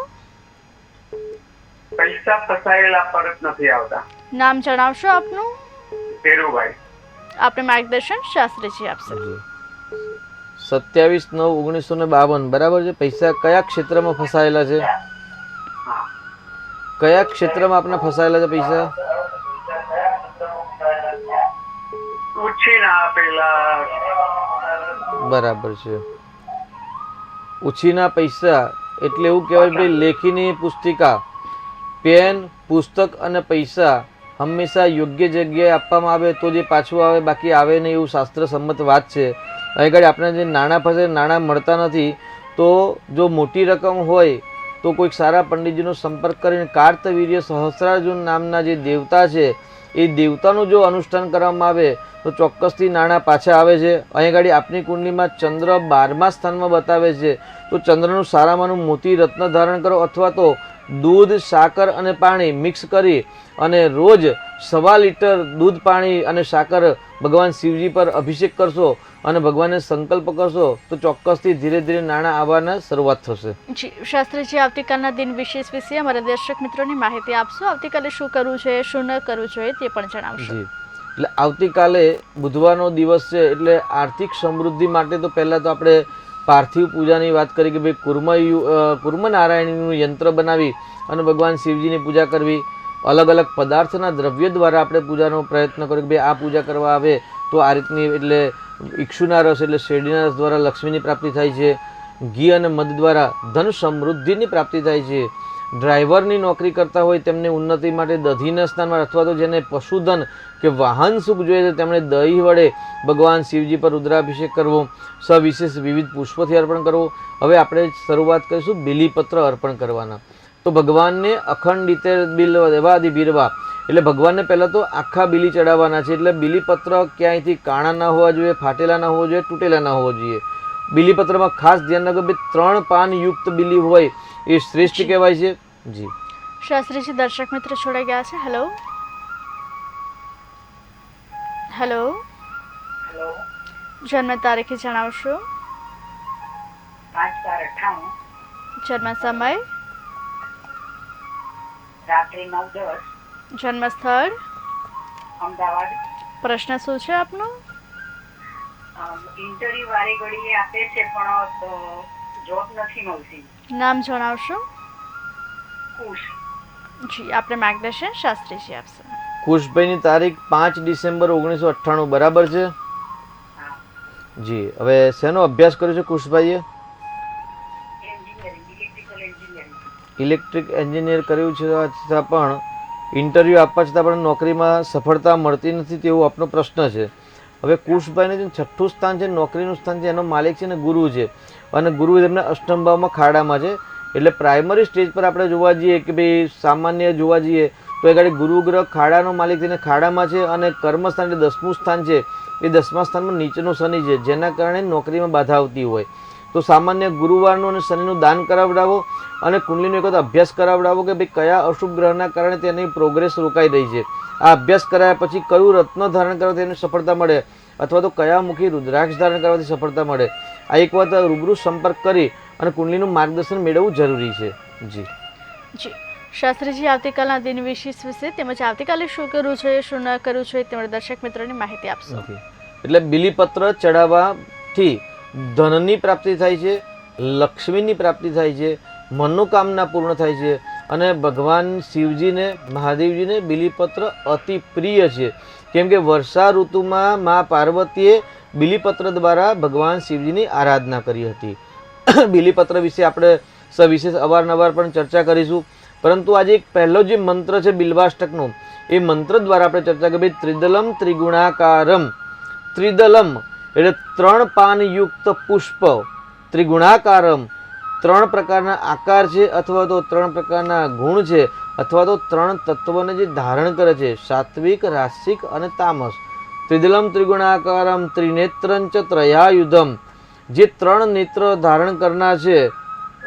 [SPEAKER 4] પૈસા ફસાયેલા પરત નથી આવતા.
[SPEAKER 1] નામ જણાવશો આપનું?
[SPEAKER 4] ધીરુભાઈ.
[SPEAKER 1] આપને માર્ગદર્શન શાસ્ત્રીજી આપશે.
[SPEAKER 2] 27/9/1952 બરાબર છે. પૈસા કયા ક્ષેત્રમાં ફસાયેલા છે?
[SPEAKER 4] હા.
[SPEAKER 2] કયા ક્ષેત્રમાં આપને ફસાયેલા છે પૈસા?
[SPEAKER 4] ઉછીના આપેલા.
[SPEAKER 2] બરાબર છે. ઉછીના પૈસા એટલે એવું કહેવાય ભાઈ, લેખીની પુસ્તિકા, પેન, પુસ્તક અને પૈસા હંમેશા યોગ્ય જગ્યાએ આપવામાં આવે તો જે પાછું આવે, બાકી આવે નહીં, એવું શાસ્ત્ર સંમત વાત છે. અહીં આગળ આપણે જે નાણાં ફસે, નાણાં મળતા નથી, તો જો મોટી રકમ હોય તો કોઈક સારા પંડિતજીનો સંપર્ક કરીને કાર્તવીર્ય સહસ્રાર્જુન નામના જે દેવતા છે એ દેવતાનું જો અનુષ્ઠાન કરવામાં આવે તો ચોક્કસથી નાણાં પાછા આવે છે. અહીં આગળ આપની કુંડલીમાં ચંદ્ર 12મા સ્થાનમાં બતાવે છે, તો ચંદ્રનું સારામાંનું મોતી રત્ન ધારણ કરો, અથવા તો દૂધ, સાકર અને પાણી મિક્સ કરી અને રોજ 1.25 લીટર દૂધ, પાણી અને સાકર ભગવાન શિવજી પર અભિષેક કરશો અને ભગવાનને સંકલ્પ કરશો તો ચોક્કસથી ધીરે ધીરે નાણાં આવવાના શરૂઆત થશે.
[SPEAKER 1] જી શાસ્ત્રીજી, આવતીકાલના દિન વિશેષ વિશે અમારા દર્શક મિત્રોની માહિતી આપશો. આવતીકાલે શું કરવું જોઈએ, શું ન કરવું જોઈએ તે પણ જણાવશો.
[SPEAKER 2] જી, એટલે આવતીકાલે બુધવારનો દિવસ છે, એટલે આર્થિક સમૃદ્ધિ માટે તો પહેલાં તો આપણે પાર્થિવ પૂજાની વાત કરી કે ભાઈ કુર્મ નારાયણીનું યંત્ર બનાવી અને ભગવાન શિવજીની પૂજા કરવી. અલગ અલગ પદાર્થના દ્રવ્ય દ્વારા આપણે પૂજાનો પ્રયત્ન કર્યો કે ભાઈ આ પૂજા કરવા આવે તો આ રીતની, એટલે ઇક્ષુના રસ એટલે શેરડીના રસ દ્વારા લક્ષ્મીની પ્રાપ્તિ થાય છે. ઘી અને મધ દ્વારા ધન સમૃદ્ધિની પ્રાપ્તિ થાય છે. ડ્રાઈવરની નોકરી કરતા હોય તેમને ઉન્નતિ માટે દધીના સ્નાનમાં, અથવા તો જેને પશુધન કે વાહન સુખ જોઈએ છે તેમણે દહીં વડે ભગવાન શિવજી પર રુદ્રાભિષેક કરવો, સવિશેષ વિવિધ પુષ્પથી અર્પણ કરવું. હવે આપણે શરૂઆત કરીશું બીલીપત્ર અર્પણ કરવાના. તો ભગવાનને અખંડ રીતે બિલ દેવાદિ બિરવા, એટલે ભગવાનને પહેલાં તો આખા બીલી ચડાવવાના છે. એટલે બીલીપત્ર ક્યાંયથી કાણા ના હોવા જોઈએ, ફાટેલા ના હોવા જોઈએ, તૂટેલા ના હોવા જોઈએ. બીલીપત્રમાં ખાસ ધ્યાન રાખો કે 3 પાન યુક્ત બીલી હોય એ શ્રેષ્ઠ કહેવાય છે. જી
[SPEAKER 1] શાસ્ત્રીજી, દર્શક મિત્ર છોડાઈ ગયા છે. Hello hello,
[SPEAKER 3] hello.
[SPEAKER 1] જન્મ તારીખ જણાવશો?
[SPEAKER 3] 5/4/98.
[SPEAKER 1] જન્મ સમય?
[SPEAKER 3] રાત્રે 9:10.
[SPEAKER 1] જન્મ સ્થળ?
[SPEAKER 3] અમદાવાદ.
[SPEAKER 1] પ્રશ્ન શું છે આપનો?
[SPEAKER 3] ઇન્ટરવ્યુ વારે ઘડીએ આપે છે પણ જોબ નથી મળતી.
[SPEAKER 1] નામ જણાવશો?
[SPEAKER 3] ખુશ.
[SPEAKER 1] જી, આપણે માર્ગદર્શન શાસ્ત્રીજી આપશે.
[SPEAKER 2] કુશભાઈની તારીખ 5 ડિસેમ્બર 1998 બરાબર છે.
[SPEAKER 3] હા.
[SPEAKER 2] જી, હવે શેનો અભ્યાસ કર્યો છે કુશભાઈએ?
[SPEAKER 3] Engineering, electrical engineering.
[SPEAKER 2] Electric engineer કર્યું છે, છતાં પણ ઇન્ટરવ્યૂ આપવા છતાં પણ નોકરીમાં સફળતા મળતી નથી તેવો આપનો પ્રશ્ન છે. હવે કુશભાઈને જે 6ઠું સ્થાન છે, નોકરીનું સ્થાન છે, એનો માલિક છે ને ગુરુ છે, અને ગુરુ તેમના અષ્ટમ ભાવમાં ખાડામાં છે. એટલે પ્રાઇમરી સ્ટેજ પર આપણે જોવા જઈએ કે ભાઈ સામાન્ય જોવા જઈએ તો એ ગાડી ગુરુ ગ્રહ ખાડાનો માલિક થઈને ખાડામાં છે, અને કર્મસ્થાન એટલે 10મું સ્થાન છે, એ 10મા સ્થાનમાં નીચેનો શનિ છે, જેના કારણે નોકરીમાં બાધા આવતી હોય. તો સામાન્ય ગુરુવારનું અને શનિનું દાન કરાવડાવો અને કુંડલીનો એક વખત અભ્યાસ કરાવડાવો કે ભાઈ કયા અશુભ ગ્રહના કારણે તેની પ્રોગ્રેસ રોકાઈ રહી છે. આ અભ્યાસ કરાયા પછી કયું રત્ન ધારણ કરવાથી તેને સફળતા મળે, અથવા તો કયા મુખી રુદ્રાક્ષ ધારણ કરવાથી સફળતા મળે, આ એક વખત રૂબરૂ સંપર્ક કરી અને કુંડલીનું માર્ગદર્શન મેળવવું જરૂરી છે. જી
[SPEAKER 1] જી શાસ્ત્રીજી, આવતીકાલના દિન વિશેષ વિશે તેમજ આવતીકાલે શું કરવું જોઈએ, શું ન કરવું જોઈએ તેમજ દર્શક મિત્રોની માહિતી આપશો.
[SPEAKER 2] એટલે બીલીપત્ર ચડાવવાથી ધનની પ્રાપ્તિ થાય છે, લક્ષ્મીની પ્રાપ્તિ થાય છે, મનોકામના પૂર્ણ થાય છે, અને ભગવાન શિવજીને, મહાદેવજીને બીલીપત્ર અતિ પ્રિય છે. કેમ કે વર્ષા ઋતુમાં મા પાર્વતીએ બીલીપત્ર દ્વારા ભગવાન શિવજીની આરાધના કરી હતી. બીલીપત્ર વિશે આપણે સવિશેષ અવારનવાર પણ ચર્ચા કરીશું, પરંતુ આજે એક પહેલો જે મંત્ર છે બિલ્વાષ્ટકનો, એ મંત્ર દ્વારા આપણે ચર્ચા કરી. ભાઈ ત્રિદલમ ત્રિગુણાકારમ, ત્રિદલમ એટલે 3 પાનયુક્ત પુષ્પ, ત્રિગુણાકારમ 3 પ્રકારના આકાર છે, અથવા તો 3 પ્રકારના ગુણ છે, અથવા તો 3 તત્વને જે ધારણ કરે છે, સાત્વિક, રાસિક અને તામસ. ત્રિદલમ ત્રિગુણાકારમ ત્રિનેત્રંચ ત્રયાયુધમ, જે 3 નેત્ર ધારણ કરનાર છે,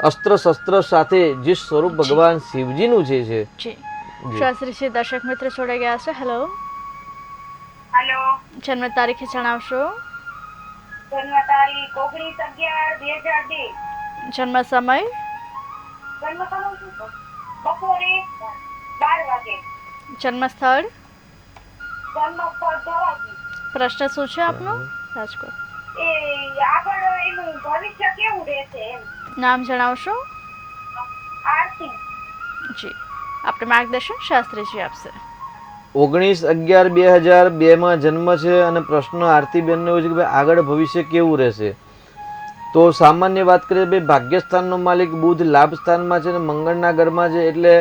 [SPEAKER 2] અસ્ત્ર શસ્ત્ર સાથે, જે સ્વરૂપ ભગવાન શિવજીનું છે.
[SPEAKER 1] જી શાસ્ત્રીજી, દર્શક મિત્ર છોડાઈ ગયા છે. Hello
[SPEAKER 3] hello.
[SPEAKER 1] જન્મ તારીખ જણાવશો?
[SPEAKER 3] જન્મ તારીખ 19/11/2002.
[SPEAKER 1] જન્મ સમય
[SPEAKER 3] જન્મ સમય શું છે? બપોરે 12 વાગે.
[SPEAKER 1] જન્મ સ્થળ
[SPEAKER 3] જન્મ સ્થળ ધોરાજી.
[SPEAKER 1] પ્રશ્ન શું છે આપનો? રાજકોટ.
[SPEAKER 3] એ આગળ એનું ભવિષ્ય કેવું રહેશે એમ.
[SPEAKER 1] નામ જણાવશો?
[SPEAKER 3] આરતી.
[SPEAKER 1] જી, આપણે માર્ગદર્શન શાસ્ત્રીજી આપશે.
[SPEAKER 2] 19/11/2002 માં જન્મ છે અને પ્રશ્ન આરતીબેનનો એવું છે કે ભાઈ આગળ ભવિષ્ય કેવું રહેશે. તો સામાન્ય વાત કરીએ ભાઈ ભાગ્યસ્થાનનો માલિક બુધ લાભ સ્થાનમાં છે અને મંગળના ઘરમાં છે એટલે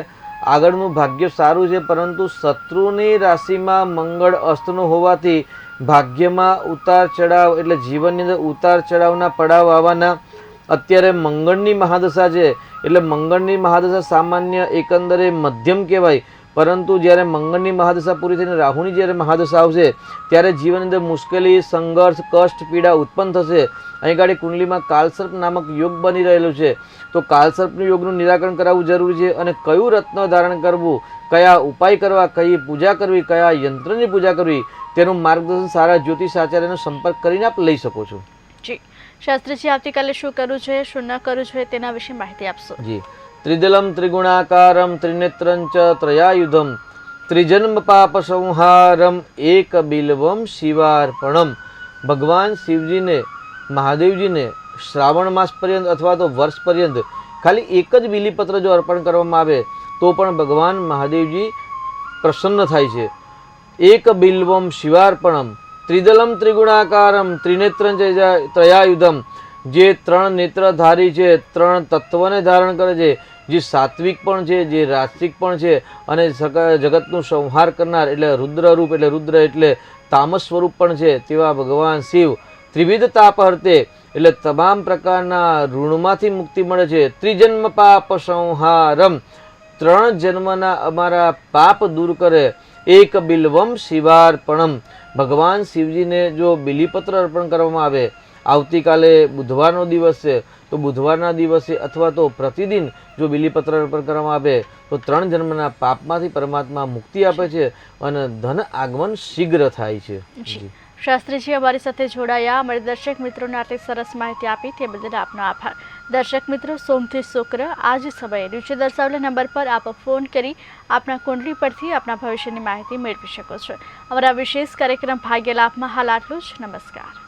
[SPEAKER 2] આગળનું ભાગ્ય સારું છે, પરંતુ શત્રુની રાશિમાં મંગળ અસ્તનો હોવાથી ભાગ્યમાં ઉતાર ચઢાવ એટલે જીવનની અંદર ઉતાર ચઢાવના પડાવ આવવાના. અત્યારે મંગળની મહાદશા છે એટલે મંગળની મહાદશા સામાન્ય એકંદરે મધ્યમ કહેવાય, પરંતુ જ્યારે મંગળની મહાદશા પૂરી થઈને રાહુની જ્યારે મહાદશા આવશે ત્યારે જીવનની અંદર મુશ્કેલી, સંઘર્ષ, કષ્ટ, પીડા ઉત્પન્ન થશે. અહીં ગાડી કુંડલીમાં કાલસર્પ નામક યોગ બની રહેલો છે, તો કાલસર્પનું યોગનું નિરાકરણ કરાવવું જરૂરી છે. અને કયું રત્ન ધારણ કરવું, કયા ઉપાય કરવા, કઈ પૂજા કરવી, કયા યંત્રની પૂજા કરવી તેનું માર્ગદર્શન સારા જ્યોતિષ આચાર્યનો સંપર્ક કરીને આપ લઈ શકો છો.
[SPEAKER 1] જી, શાસ્ત્રીજી આવતીકાલે શું કરવું જોઈએ, શું ન કરવું જોઈએ તેના વિશે માહિતી આપશો.
[SPEAKER 2] જી, ત્રિદલમ ત્રિગુણાકારમ ત્રિનેત્રં ચ ત્રયાયુધમ ત્રિજન્મ પાપ સંહારમ એક બિલ્વમ શિવાર્પણમ. ભગવાન શિવજીને, મહાદેવજીને શ્રાવણ માસ પર્યંત અથવા તો વર્ષ પર્યંત ખાલી એક જ બિલીપત્ર જો અર્પણ કરવામાં આવે તો પણ ભગવાન મહાદેવજી પ્રસન્ન થાય છે. એક બિલ્વમ શિવાર્પણમ ત્રિદલમ ત્રિગુણાકારમ ત્રિનેત્રં ત્રયાયુધમ. જે ત્રણ નેત્રધારી છે, ત્રણ તત્વને ધારણ કરે છે, જે સાત્વિક પણ છે, જે રાસિક પણ છે અને જગતનું સંહાર કરનાર એટલે રુદ્રરૂપ એટલે રુદ્ર એટલે તામસ સ્વરૂપ પણ છે તેવા ભગવાન શિવ ત્રિવિધ તાપ હર્તે એટલે તમામ પ્રકારના ઋણમાંથી મુક્તિ મળે છે. ત્રિજન્મ પાપ સંહારમ, ત્રણ જન્મના અમારા પાપ દૂર કરે. એક બિલ્વમ શિવાર્પણમ, ભગવાન શિવજીને જો બિલીપત્ર અર્પણ કરવામાં આવે, આવતીકાલે બુધવારનો દિવસ છે તો બુધવારના દિવસે અથવા તો પ્રતિદિન જો બિલીપત્ર અર્પણ કરવામાં આવે તો ત્રણ જન્મના પાપમાંથી પરમાત્મા મુક્તિ આપે છે અને ધન આગમન શીઘ્ર થાય છે.
[SPEAKER 1] જી, શાસ્ત્રીજી અમારી સાથે જોડાયા, અમારી દર્શક મિત્રોને આટલી સરસ માહિતી આપી તે બદલ આપનો આભાર. દર્શક મિત્રો, સોમથી શુક્ર આ જ સમયે નીચે દર્શાવેલા નંબર પર આપ ફોન કરી આપના કુંડલી પરથી આપના ભવિષ્યની માહિતી મેળવી શકો છો. અમારા વિશેષ કાર્યક્રમ ભાગ્ય લાભમાં હાલ આટલું જ. નમસ્કાર.